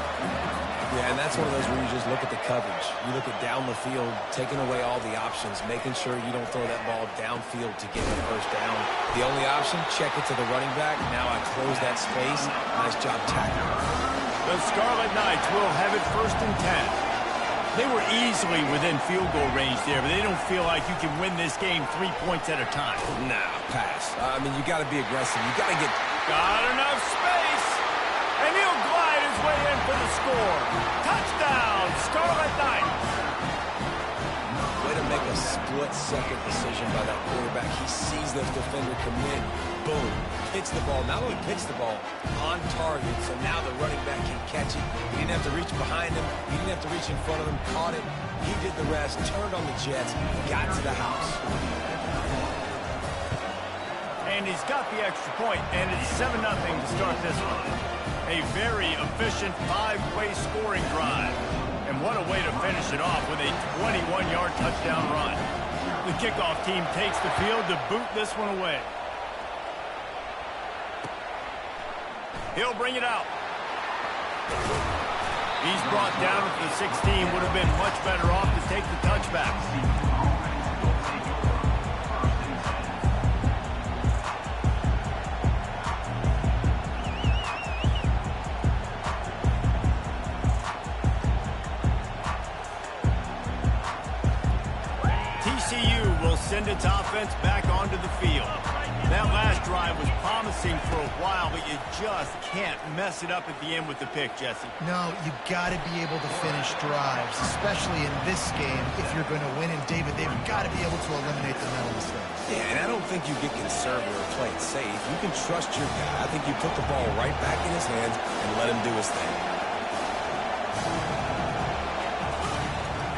Yeah, and that's one of those where you just look at the coverage. You look at down the field, taking away all the options, making sure you don't throw that ball downfield to get the first down. The only option, check it to the running back. Now I close that space. Nice job tackling. The Scarlet Knights will have it 1st and 10. They were easily within field goal range there, but they don't feel like you can win this game 3 points at a time. Nah, pass. I mean, you got to be aggressive. You got to get... Got enough space. And he'll glide his way in for the score. Touchdown, Scarlet Knights. Way to make a split-second decision by that quarterback. He sees the defender come in. Boom. Hits the ball. Not only hits the ball, on target. So now the running back can catch it. He didn't have to reach behind him. He didn't have to reach in front of him. Caught it. He did the rest. Turned on the Jets. Got to the house. And he's got the extra point, and it's 7-0 to start this one. A very efficient 5-play scoring drive. And what a way to finish it off with a 21-yard touchdown run. The kickoff team takes the field to boot this one away. He'll bring it out. He's brought down at the 16. Would have been much better off to take the touchback. TCU will send its offense back onto the field. That last drive was promising for a while, but you just can't mess it up at the end with the pick, Jesse. No, you got to be able to finish drives, especially in this game if you're going to win. And David, they've got to be able to eliminate the mental mistakes. Yeah, and I don't think you get conservative or play it safe. You can trust your guy. I think you put the ball right back in his hands and let him do his thing.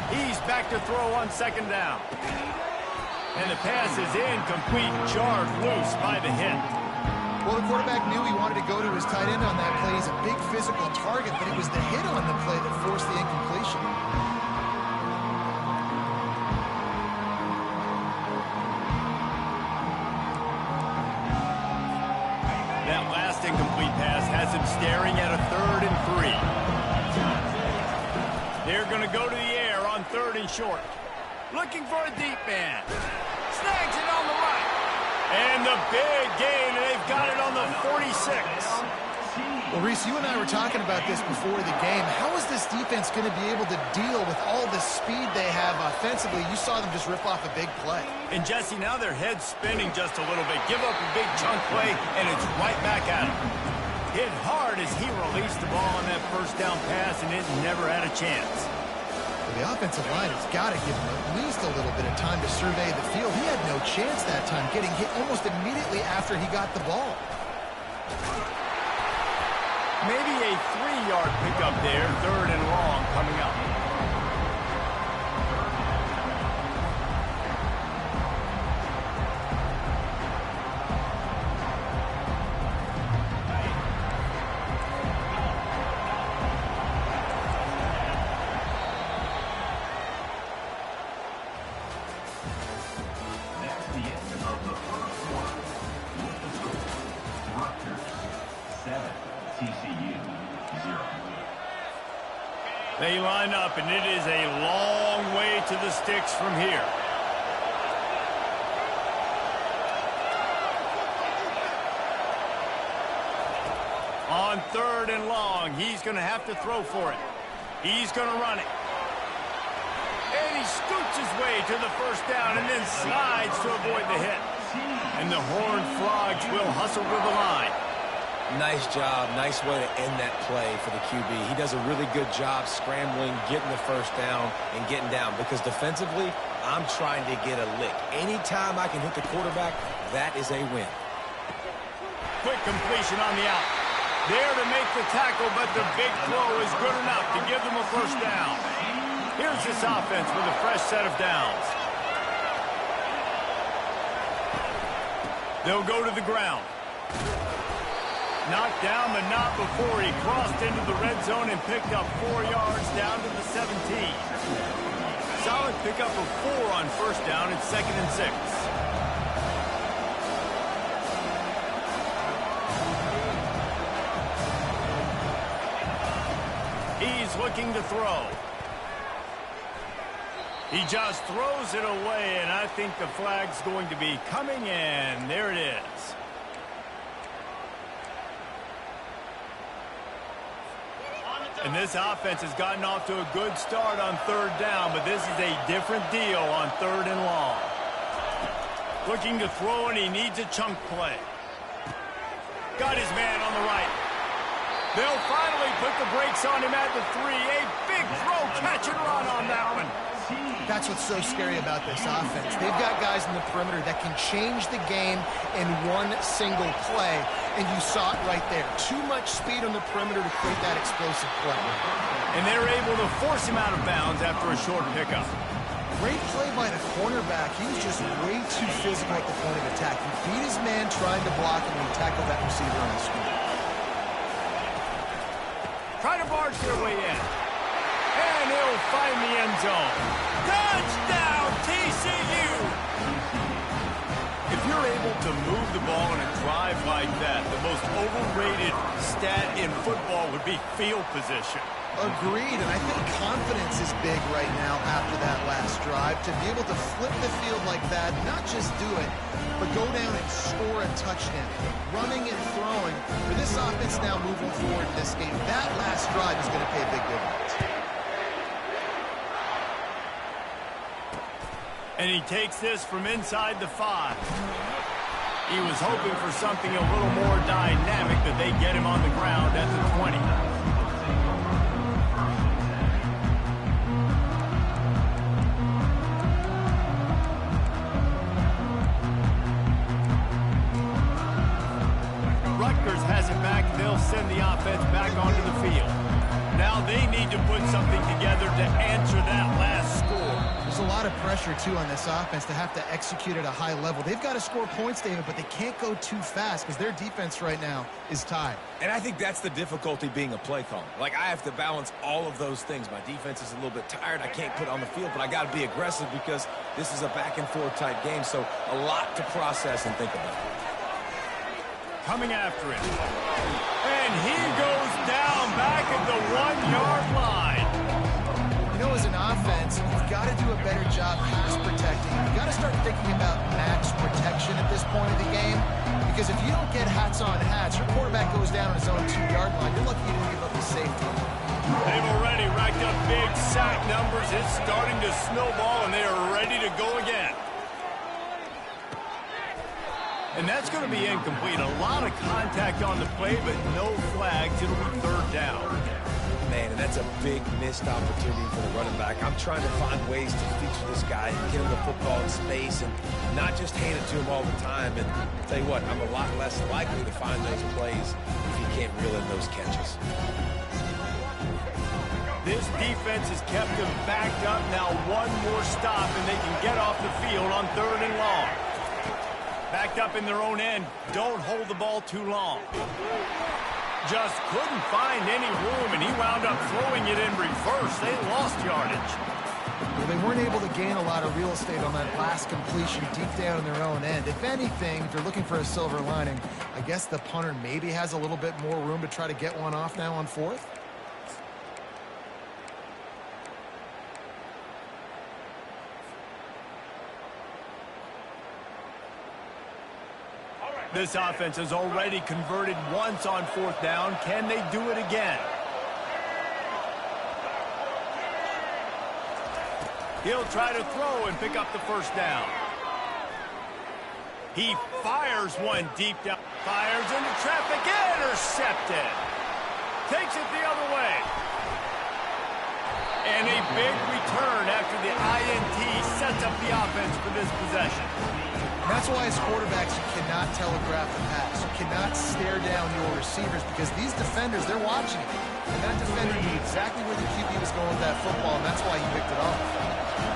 He's back to throw on second down. And the pass is incomplete, jarred loose by the hit. Well, the quarterback knew he wanted to go to his tight end on that play. He's a big physical target, but it was the hit on the play that forced the incompletion. That last incomplete pass has him staring at a 3rd and 3. They're going to go to the air on 3rd and short. Looking for a deep man. Snags it on the right. And the big gain, and they've got it on the 46. Well, Reese, you and I were talking about this before the game. How is this defense going to be able to deal with all the speed they have offensively? You saw them just rip off a big play. And, Jesse, now their head's spinning just a little bit. Give up a big chunk play, and it's right back at him. Hit hard as he released the ball on that first down pass, and it never had a chance. The offensive line has got to give him at least a little bit of time to survey the field. He had no chance that time, getting hit almost immediately after he got the ball. Maybe a 3-yard pickup there, 3rd and long coming up. That's the end of the first quarter. With the score, Rutgers 7, TCU 0. They line up, and it is a long way to the sticks from here. On 3rd and long, he's going to have to throw for it. He's going to run it. And he scoots his way to the first down and then slides to avoid the hit. And the Horned Frogs will hustle to the line. Nice job. Nice way to end that play for the QB. He does a really good job scrambling, getting the first down, and getting down. Because defensively, I'm trying to get a lick. Anytime I can hit the quarterback, that is a win. Quick completion on the out. There to make the tackle, but the big throw is good enough to give them a first down. Here's this offense with a fresh set of downs. They'll go to the ground. Knocked down, but not before he crossed into the red zone and picked up 4 yards down to the 17. Solid pickup of 4 on first down. It's 2nd and 6. He's looking to throw. He just throws it away, and I think the flag's going to be coming in. There it is. And this offense has gotten off to a good start on 3rd down, but this is a different deal on 3rd and long. Looking to throw, and he needs a chunk play. Got his man on the right. They'll finally put the brakes on him at the 3. A big throw, catch and run on that one. That's what's so scary about this offense. They've got guys in the perimeter that can change the game in one single play, and you saw it right there. Too much speed on the perimeter to create that explosive play. And they're able to force him out of bounds after a short pickup. Great play by the cornerback. He was just way too physical at the point of attack. He beat his man trying to block, and he tackled that receiver on the screen. Try to barge their way in. And he'll find the end zone. Touchdown, TCU! If you're able to move the ball in a drive like that, the most overrated stat in football would be field position. Agreed, and I think confidence is big right now after that last drive. To be able to flip the field like that, not just do it, but go down and score a touchdown. Running and throwing. For this offense now moving forward in this game, that last drive is going to pay big dividends. And he takes this from inside the 5. He was hoping for something a little more dynamic, but they get him on the ground at the 20. Rutgers has it back. They'll send the offense back onto the field. Now they need to put something together to answer that last score. There's a lot of pressure, too, on this offense to have to execute at a high level. They've got to score points, David, but they can't go too fast because their defense right now is tied. And I think that's the difficulty being a play caller. Like, I have to balance all of those things. My defense is a little bit tired. I can't put it on the field, but I got to be aggressive because this is a back-and-forth type game, so a lot to process and think about. Coming after him. And he goes down back at the 1-yard line. You know, as an offense, you've got to do a better job pass protecting. You've got to start thinking about max protection at this point of the game. Because if you don't get hats on hats, your quarterback goes down on his own 2-yard line. You're lucky you didn't give up the safety. They've already racked up big sack numbers. It's starting to snowball, and they are ready to go again. And that's going to be incomplete. A lot of contact on the play, but no flags. It'll be 3rd down. man, and that's a big missed opportunity for the running back. I'm trying to find ways to feature this guy and get him the football in space and not just hand it to him all the time. And I'll tell you what, I'm a lot less likely to find those plays if he can't reel in those catches. This defense has kept them backed up. Now one more stop, and they can get off the field on 3rd and long. Backed up in their own end. Don't hold the ball too long. Just couldn't find any room, and he wound up throwing it in reverse. They lost yardage. Well, they weren't able to gain a lot of real estate on that last completion deep down in their own end. If anything, if you're looking for a silver lining, I guess the punter maybe has a little bit more room to try to get one off now on 4th. This offense has already converted once on 4th down. Can they do it again? He'll try to throw and pick up the 1st down. He fires one deep down. Fires into traffic. Intercepted. Takes it the other way. And a big return after the INT sets up the offense for this possession. And that's why as quarterbacks, you cannot telegraph the pass. You cannot stare down your receivers because these defenders, they're watching it. And that defender knew exactly where the QB was going with that football, and that's why he picked it off.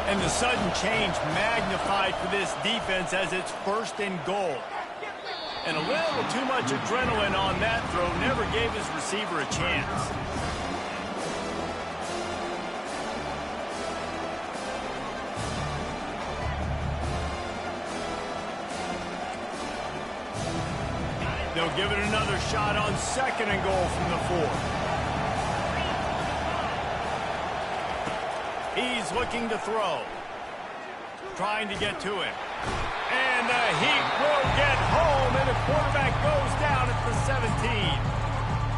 And the sudden change magnified for this defense as it's 1st and goal. And a little too much adrenaline on that throw never gave his receiver a chance. They'll give it another shot on 2nd and goal from the 4th. He's looking to throw. Trying to get to him. And the heat will get home, and the quarterback goes down at the 17.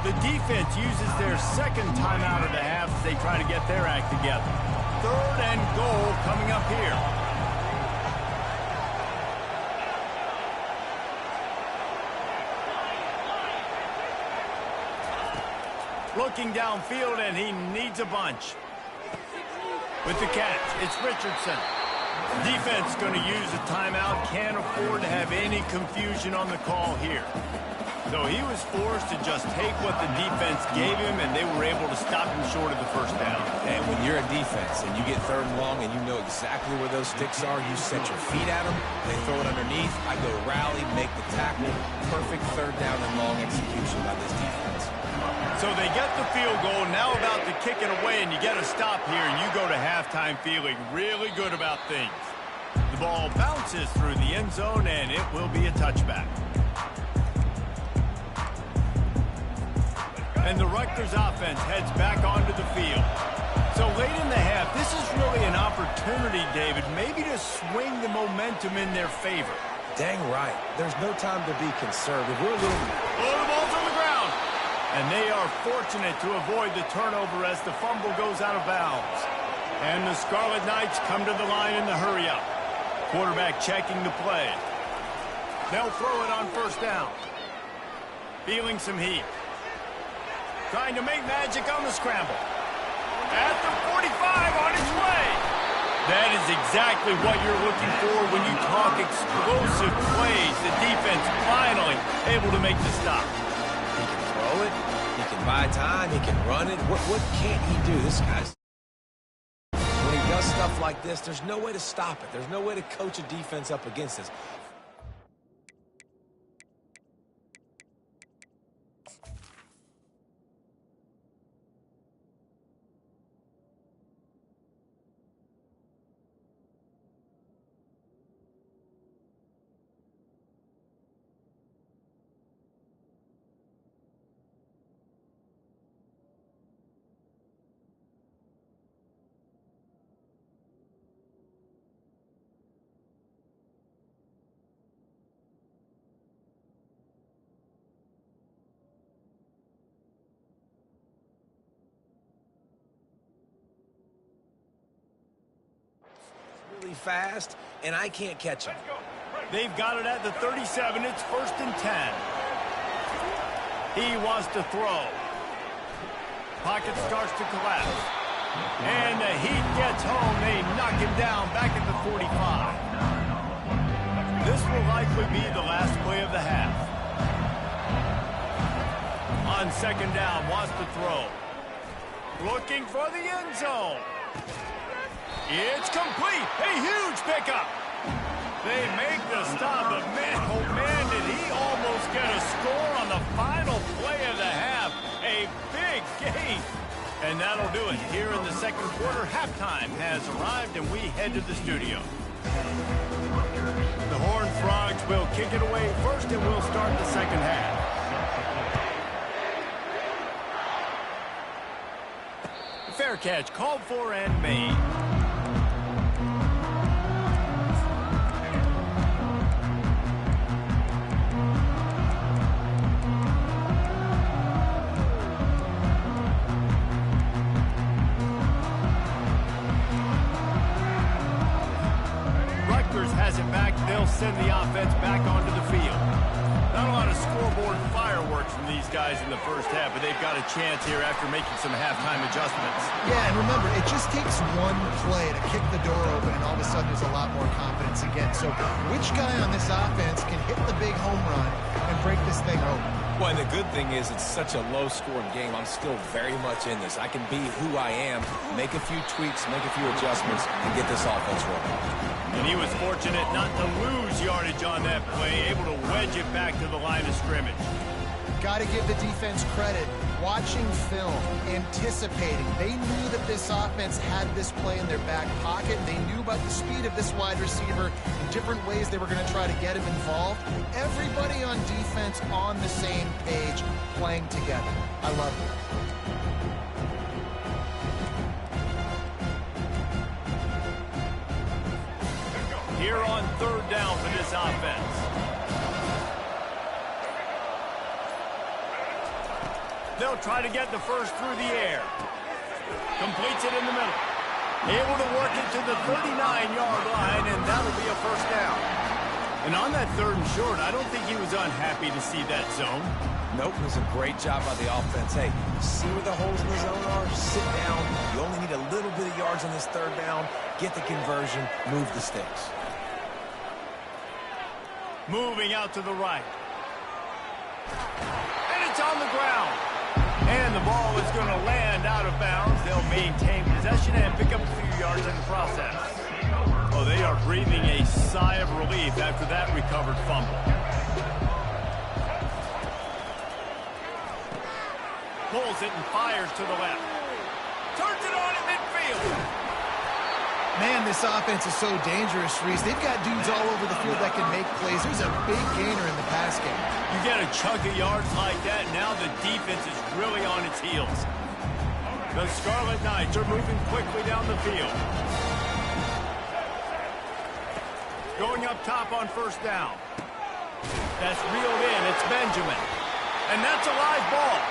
The defense uses their 2nd timeout of the half as they try to get their act together. 3rd and goal coming up here. Looking downfield, and he needs a bunch. With the catch, it's Richardson. Defense going to use a timeout. Can't afford to have any confusion on the call here. So he was forced to just take what the defense gave him, and they were able to stop him short of the 1st down. And when you're a defense and you get 3rd and long and you know exactly where those sticks are, you set your feet at them, they throw it underneath, I go rally, make the tackle. Perfect 3rd down and long execution by this defense. So they get the field goal, now about to kick it away, and you get a stop here, and you go to halftime feeling really good about things. The ball bounces through the end zone, and it will be a touchback. And the Rutgers offense heads back onto the field. So late in the half, this is really an opportunity, David, maybe to swing the momentum in their favor. Dang right. There's no time to be conservative. We're losing. Oh, the ball's on the ground. And they are fortunate to avoid the turnover as the fumble goes out of bounds. And the Scarlet Knights come to the line in the hurry-up. Quarterback checking the play. They'll throw it on 1st down. Feeling some heat. Trying to make magic on the scramble. At the 45 on its way. That is exactly what you're looking for when you talk explosive plays. The defense finally able to make the stop. He can throw it. He can buy time. He can run it. What can't he do? This guy's... When he does stuff like this, there's no way to stop it. There's no way to coach a defense up against this. Really fast, and I can't catch him. They've got it at the 37. It's 1st and 10. He wants to throw. Pocket starts to collapse. And the heat gets home. They knock him down back at the 45. This will likely be the last play of the half. On second down, wants to throw. Looking for the end zone. It's complete. A huge pickup. They make the stop, but man, oh man, did he almost get a score on the final play of the half. A big gain. And that'll do it. Here in the second quarter, halftime has arrived, and we head to the studio. The Horned Frogs will kick it away first, and we'll start the second half. Fair catch called for and made. Rutgers has it back. They'll send the offense back onto the field. Not a lot of scoreboard fireworks from these guys in the first half, but they've got a chance here after making some halftime adjustments. Yeah, and remember, it just takes one play to kick the door open, and all of a sudden there's a lot more confidence again. So which guy on this offense can hit the big home run and break this thing open? Well, and the good thing is it's such a low-scoring game. I'm still very much in this. I can be who I am, make a few tweaks, make a few adjustments, and get this offense rolling. And he was fortunate not to lose yardage on that play, able to wedge it back to the line of scrimmage. Got to give the defense credit. Watching film, anticipating. They knew that this offense had this play in their back pocket. They knew about the speed of this wide receiver and different ways they were going to try to get him involved. Everybody on defense on the same page, playing together. I love it. Here on third down for this offense. They'll try to get the first through the air. Completes it in the middle. Able to work it to the 39-yard line, and that'll be a first down. And on that third and short, I don't think he was unhappy to see that zone. Nope, it was a great job by the offense. Hey, see where the holes in the zone are? Sit down. You only need a little bit of yards on this third down. Get the conversion. Move the sticks. Moving out to the right. And it's on the ground. And the ball is going to land out of bounds. They'll maintain possession and pick up a few yards in the process. Oh, they are breathing a sigh of relief after that recovered fumble. Pulls it and fires to the left. Turns it on in midfield. Man, this offense is so dangerous, Reese. They've got dudes all over the field that can make plays. There's a big gainer in the pass game. You get a chunk of yards like that, now the defense is really on its heels. The Scarlet Knights are moving quickly down the field. Going up top on first down. That's reeled in. It's Benjamin. And that's a live ball.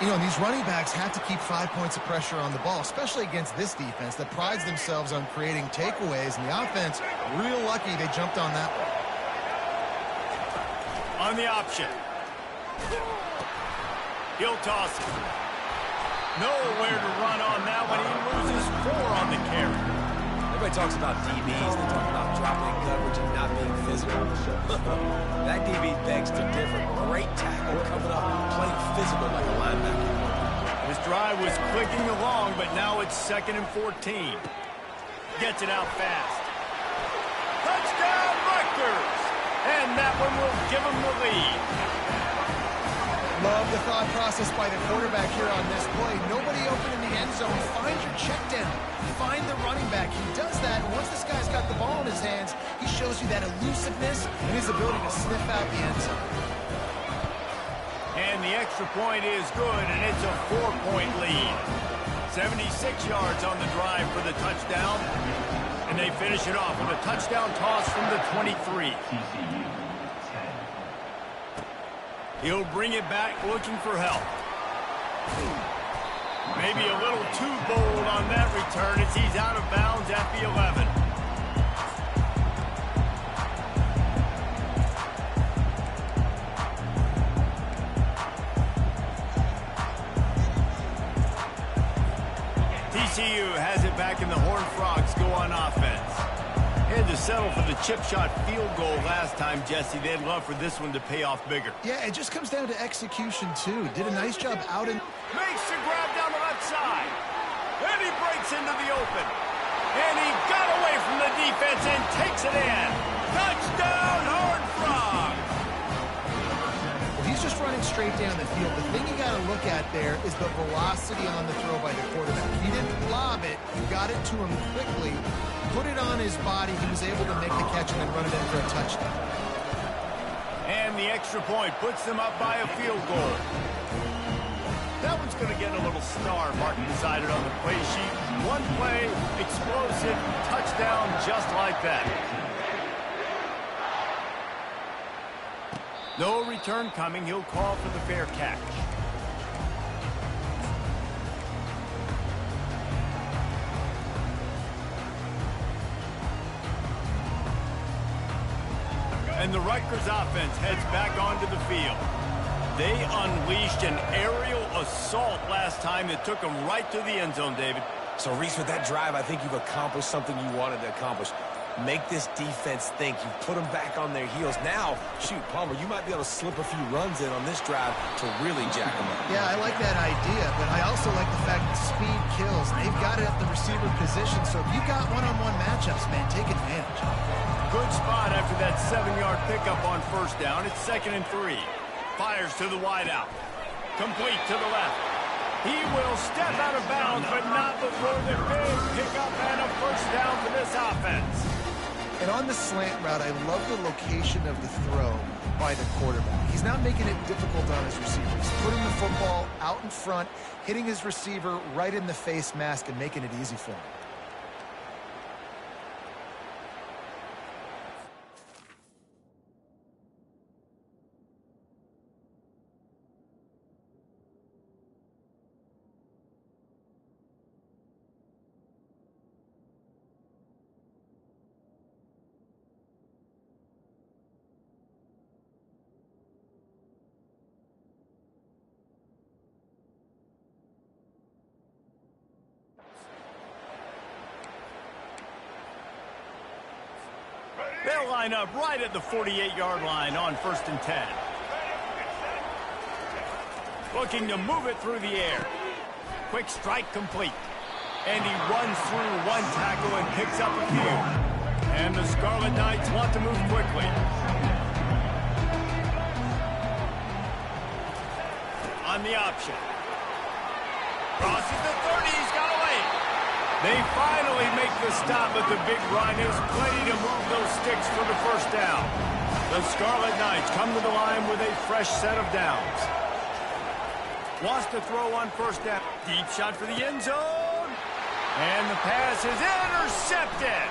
You know, these running backs have to keep 5 points of pressure on the ball, especially against this defense that prides themselves on creating takeaways. And the offense, real lucky they jumped on that one. On the option. He'll toss it. Nowhere to run on that one. He loses 4 on the carry. Everybody talks about DBs. They talk about dropping coverage and not being physical. That DB begs to differ. Great tackle coming up, playing physical like a linebacker. This drive was clicking along, but now it's 2nd and 14. Gets it out fast. Touchdown, Rutgers! And that one will give them the lead. Love the thought process by the quarterback here on this play. Nobody open in the end zone. Find your check down. Find the running back. He does that, and once this guy's got the ball in his hands, he shows you that elusiveness and his ability to sniff out the end zone. And the extra point is good, and it's a 4-point lead. 76 yards on the drive for the touchdown, and they finish it off with a touchdown toss from the 23. He'll bring it back looking for help. Maybe a little too bold on that return as he's out of bounds at the 11. Had to settle for the chip shot field goal last time, Jesse. They'd love for this one to pay off bigger. Yeah, it just comes down to execution, too. Did a nice job out in... Makes the grab down the left side. And he breaks into the open. And he got away from the defense and takes it in. Touchdown, Horned Frog! He's just running straight down the field. The thing you got to look at there is the velocity on the throw by the quarterback. He didn't lob it. He got it to him quickly, put it on his body. He was able to make the catch and then run it in for a touchdown. And the extra point puts them up by a field goal. That one's going to get a little star mark decided on the play sheet. One play, explosive, touchdown just like that. No return coming. He'll call for the fair catch. And the Rutgers offense heads back onto the field. They unleashed an aerial assault last time that took them right to the end zone, David. So, Reese, with that drive, I think you've accomplished something you wanted to accomplish. Make this defense think. You've put them back on their heels. Now, shoot, Palmer, you might be able to slip a few runs in on this drive to really jack them up. Yeah, I like that idea, but I also like the fact that speed kills. They've got it at the receiver position, so if you got one-on-one matchups, man, take advantage. Good spot after that 7-yard pickup on first down. It's 2nd and 3. Fires to the wideout. Complete to the left. He will step out of bounds, but not before the big pickup and a first down for this offense. And on the slant route, I love the location of the throw by the quarterback. He's not making it difficult on his receivers. He's putting the football out in front, hitting his receiver right in the face mask and making it easy for him. They'll line up right at the 48-yard line on 1st and 10. Looking to move it through the air. Quick strike complete. And he runs through one tackle and picks up a few. And the Scarlet Knights want to move quickly. On the option. Crosses the 30, he's got away. They finally make the stop, but the big Rhinos plenty to move those sticks for the first down. The Scarlet Knights come to the line with a fresh set of downs. Wants to throw on first down. Deep shot for the end zone. And the pass is intercepted.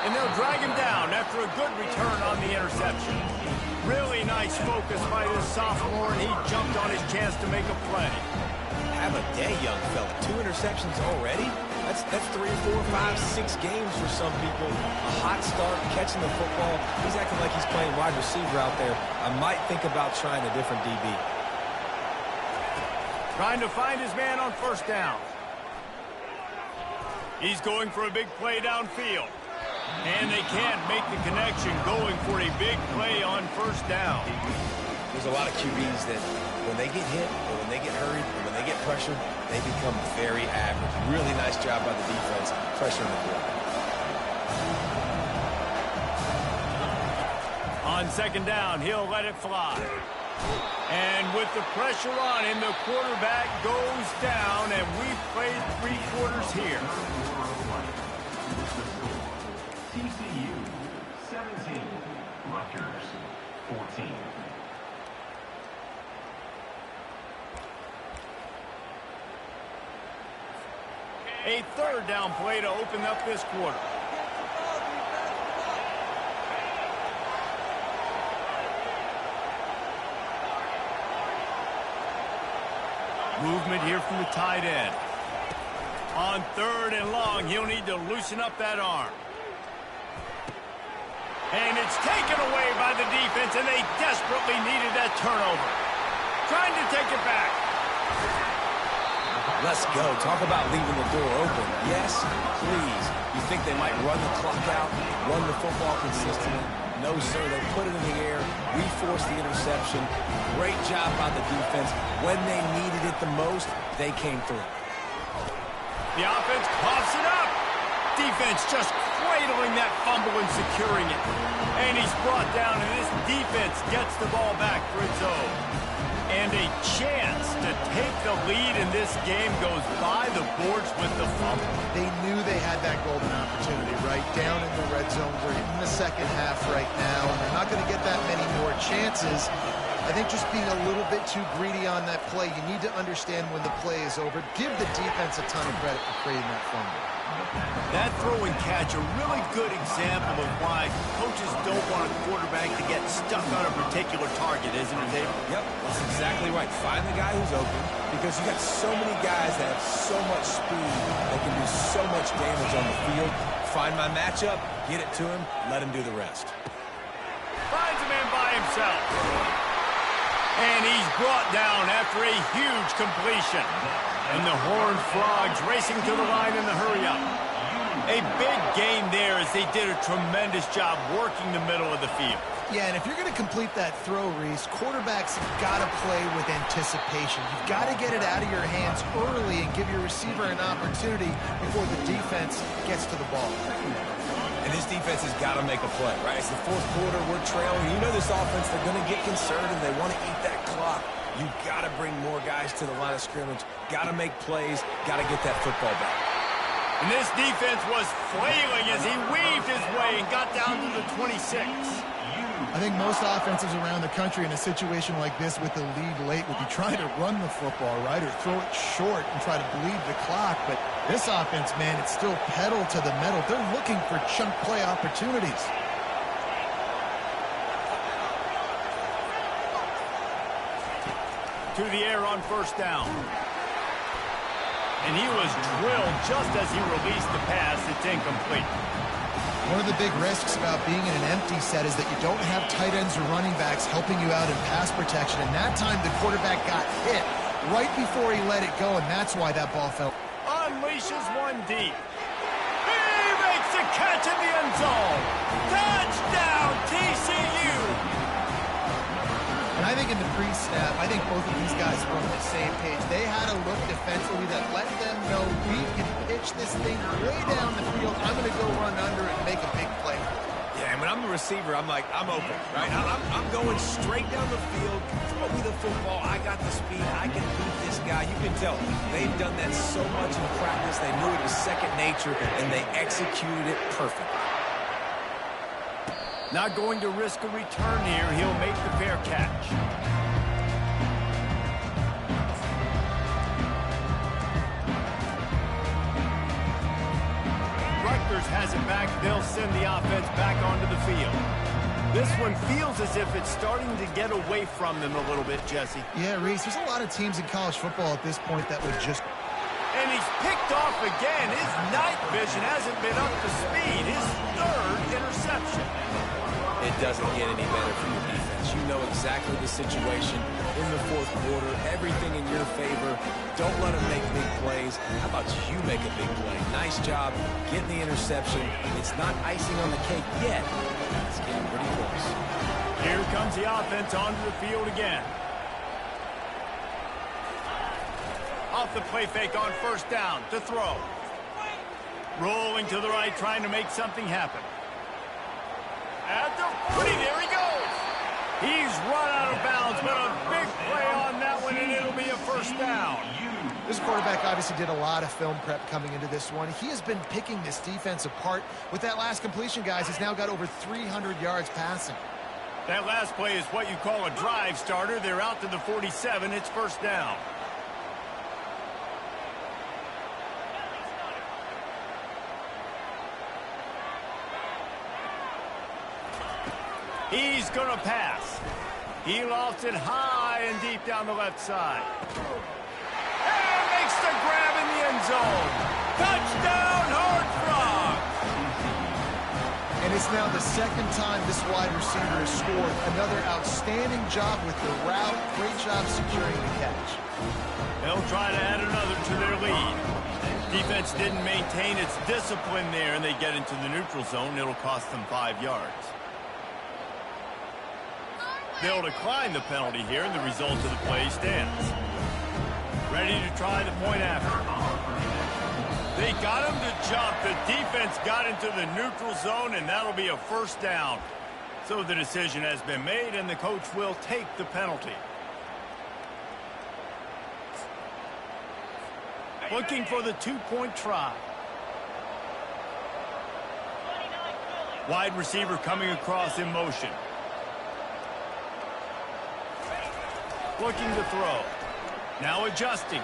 And they'll drag him down after a good return on the interception. Really nice focus by this sophomore, and he jumped on his chance to make a play. Have a day, young fella. 2 interceptions already? That's 3, 4, 5, 6 games for some people. A hot start, catching the football. He's acting like he's playing wide receiver out there. I might think about trying a different DB. Trying to find his man on first down. He's going for a big play downfield. And they can't make the connection, going for a big play on first down. There's a lot of QBs that when they get hit or when they get hurried or when they get pressured, they become very average. Really nice job by the defense, pressuring the quarterback. On second down, he'll let it fly. And with the pressure on him, the quarterback goes down, and we've played 3 quarters here. TCU 17, Rutgers 14. A third down play to open up this quarter. Movement here from the tight end. On 3rd and long, he'll need to loosen up that arm. And it's taken away by the defense, and they desperately needed that turnover. Trying to take it back. Let's go. Talk about leaving the door open. Yes, please. You think they might run the clock out, run the football consistently? No, sir. They put it in the air. We forced the interception. Great job by the defense. When they needed it the most, they came through. The offense coughs it up. Defense just cradling that fumble and securing it. And he's brought down, and this defense gets the ball back for its own. And a chance to take the lead in this game goes by the boards with the fumble. They knew they had that golden opportunity, right? Down in the red zone. We're in the second half right now, and they're not going to get that many more chances. I think just being a little bit too greedy on that play, you need to understand when the play is over. Give the defense a ton of credit for creating that fumble. That throw and catch, a really good example of why coaches don't want a quarterback to get stuck on a particular target, isn't it, David? Yep, that's exactly right. Find the guy who's open, because you got so many guys that have so much speed that can do so much damage on the field. Find my matchup, get it to him, let him do the rest. Finds a man by himself. And he's brought down after a huge completion. And the Horned Frogs racing to the line in the hurry-up. A big gain there as they did a tremendous job working the middle of the field. Yeah, and if you're going to complete that throw, Reese, quarterbacks have got to play with anticipation. You've got to get it out of your hands early and give your receiver an opportunity before the defense gets to the ball. And this defense has got to make a play, right? It's the fourth quarter. We're trailing. You know this offense, they're going to get conservative. They want to eat that clock. You got to bring more guys to the line of scrimmage. Got to make plays. Got to get that football back. And this defense was flailing as he weaved his way and got down to the 26. I think most offenses around the country in a situation like this with the lead late would be trying to run the football, right, or throw it short and try to bleed the clock. But this offense, man, it's still pedal to the metal. They're looking for chunk play opportunities. To the air on first down. And he was drilled just as he released the pass. It's incomplete. One of the big risks about being in an empty set is that you don't have tight ends or running backs helping you out in pass protection. And that time the quarterback got hit right before he let it go, and that's why that ball fell. Unleashes one deep. He makes a catch in the end zone. Touchdown, TCU. And I think in the pre-snap, I think both of these guys were on the same page. They had a look defensively that let them know we can pitch this thing way down the field. I'm going to go run under and make a big play. Yeah, and when I'm the receiver, I'm like, I'm open, right? I'm going straight down the field. Throw me the football. I got the speed. I can beat this guy. You can tell they've done that so much in practice. They knew it was second nature, and they executed it perfectly. Not going to risk a return here. He'll make the fair catch. Rutgers has it back. They'll send the offense back onto the field. This one feels as if it's starting to get away from them a little bit, Jesse. Yeah, Reese, there's a lot of teams in college football at this point that would just... And he's picked off again. His night vision hasn't been up to speed. His third interception. It doesn't get any better for your defense. You know exactly the situation in the fourth quarter. Everything in your favor. Don't let them make big plays. How about you make a big play? Nice job getting the interception. It's not icing on the cake yet. It's getting pretty close. Here comes the offense onto the field again. Off the play fake on first down to throw. Rolling to the right, trying to make something happen. At the 40, there he goes. He's run out of bounds, but a big play on that one, and it'll be a first down. This quarterback obviously did a lot of film prep coming into this one. He has been picking this defense apart. With that last completion, guys, he's now got over 300 yards passing. That last play is what you call a drive starter. They're out to the 47. It's first down. He's going to pass. He lofts it high and deep down the left side. And makes the grab in the end zone. Touchdown, Horned Frogs! And his It's now the second time this wide receiver has scored. Another outstanding job with the route. Great job securing the catch. They'll try to add another to their lead. Defense didn't maintain its discipline there, and they get into the neutral zone. It'll cost them 5 yards. They'll decline the penalty here, and the result of the play stands. Ready to try the point after. They got him to jump. The defense got into the neutral zone, and that'll be a first down. So the decision has been made, and the coach will take the penalty. Looking for the two-point try. Wide receiver coming across in motion. Looking to throw. Now adjusting.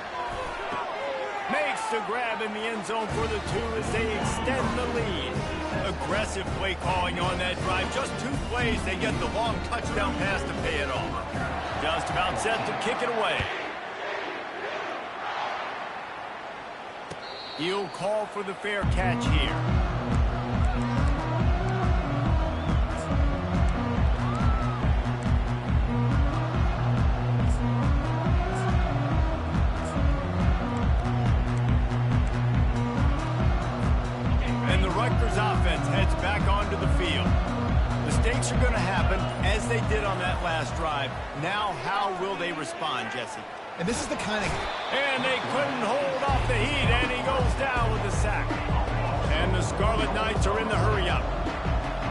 Makes the grab in the end zone for the 2 as they extend the lead. Aggressive play calling on that drive. Just 2 plays, they get the long touchdown pass to pay it off. Just about set to kick it away. He'll call for the fair catch here. And the Rutgers offense heads back onto the field. Mistakes are going to happen as they did on that last drive. Now, how will they respond, Jesse? And this is the kind of... And they couldn't hold off the heat, and he goes down with the sack. And the Scarlet Knights are in the hurry-up.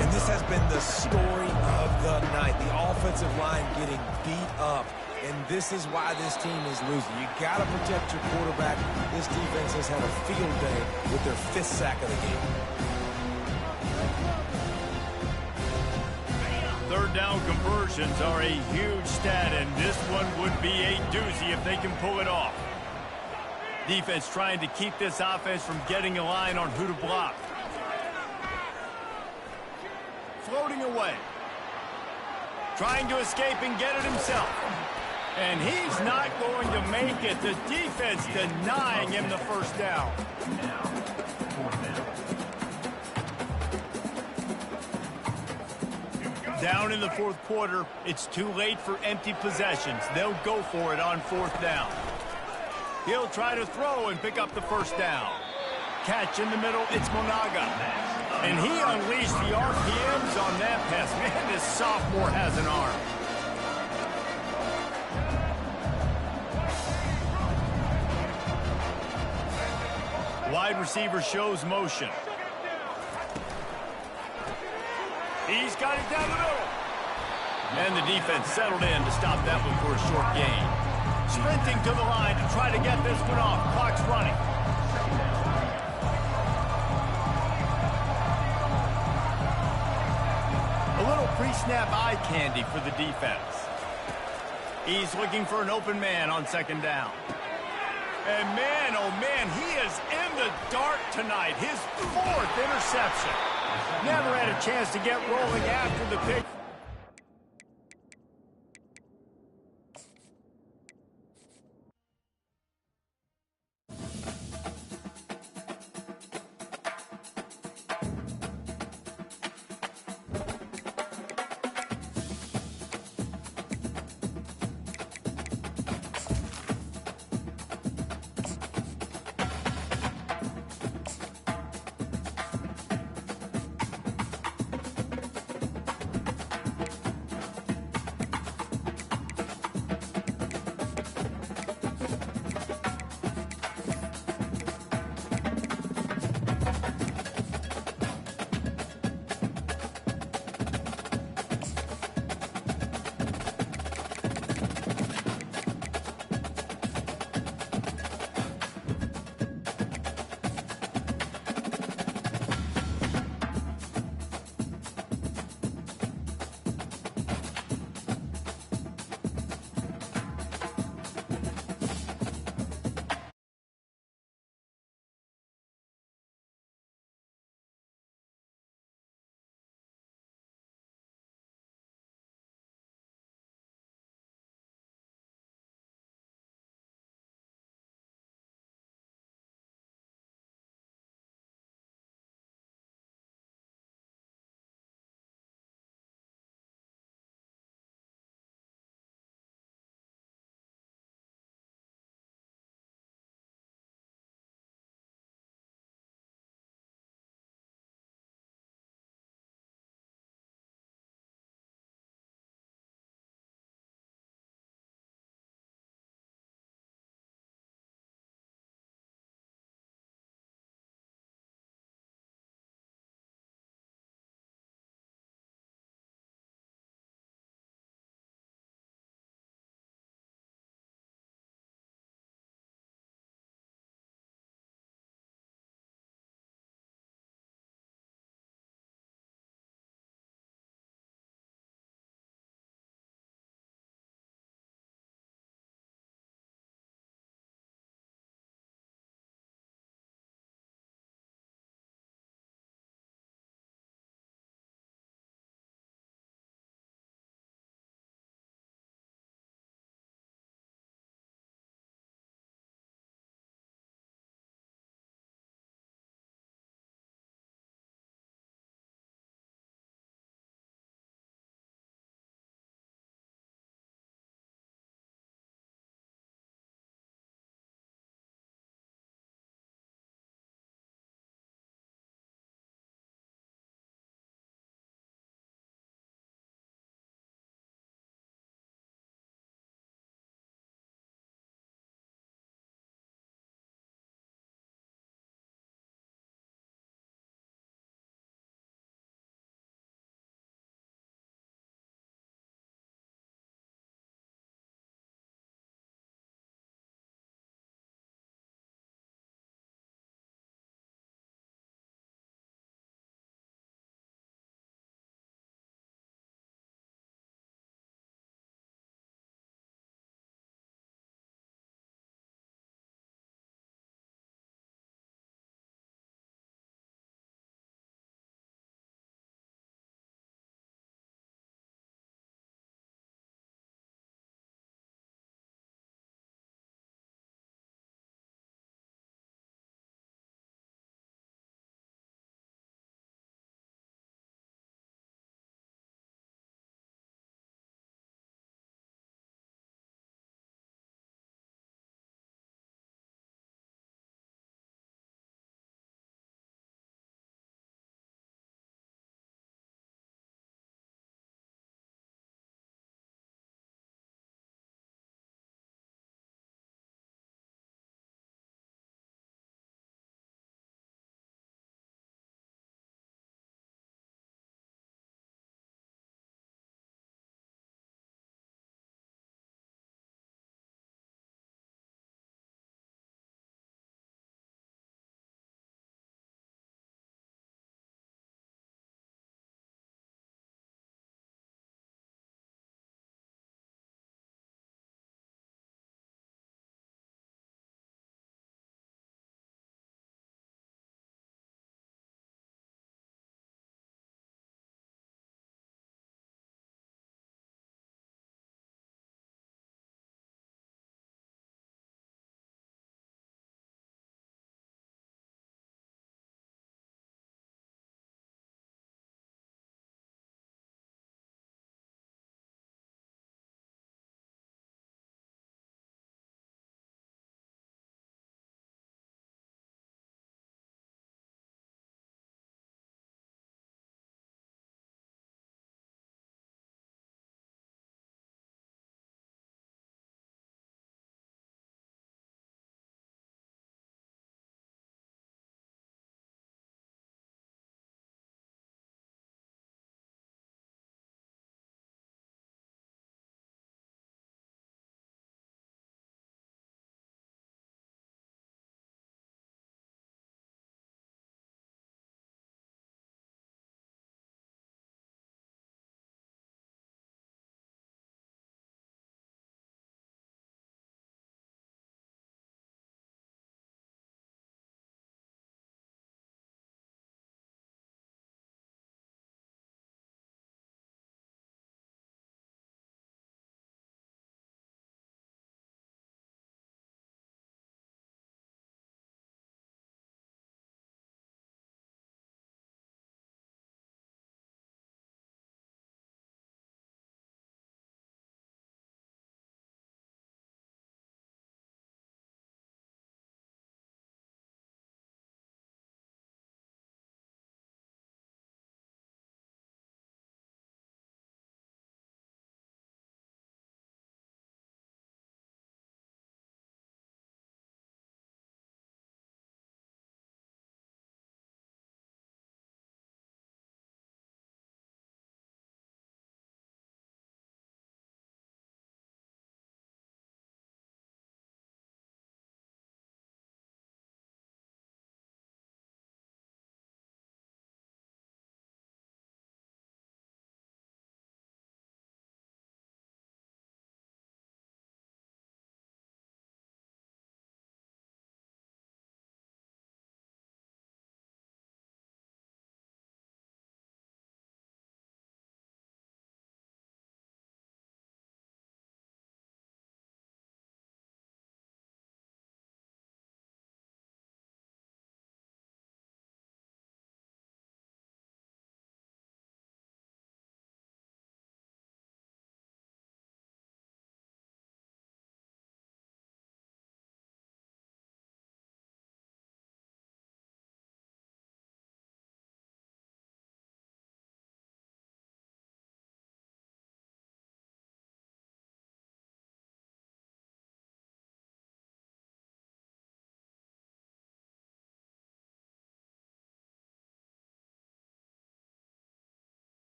And this has been the story of the night. The offensive line getting beat up. And this is why this team is losing. You got to protect your quarterback. This defense has had a field day with their 5th sack of the game. Third down conversions are a huge stat, and this one would be a doozy if they can pull it off. Defense trying to keep this offense from getting a line on who to block. Floating away. Trying to escape and get it himself. And he's not going to make it. The defense denying him the first down. Down in the 4th quarter, it's too late for empty possessions. They'll go for it on 4th down. He'll try to throw and pick up the first down. Catch in the middle, it's Monaga. And he unleashed the RPMs on that pass. Man, this sophomore has an arm. Wide receiver shows motion. He's got it down the middle. And the defense settled in to stop that one for a short gain. Sprinting to the line to try to get this one off. Clock's running. A little pre-snap eye candy for the defense. He's looking for an open man on 2nd down. And man, oh man, he is in the dark tonight. His 4th interception. Never had a chance to get rolling after the pick.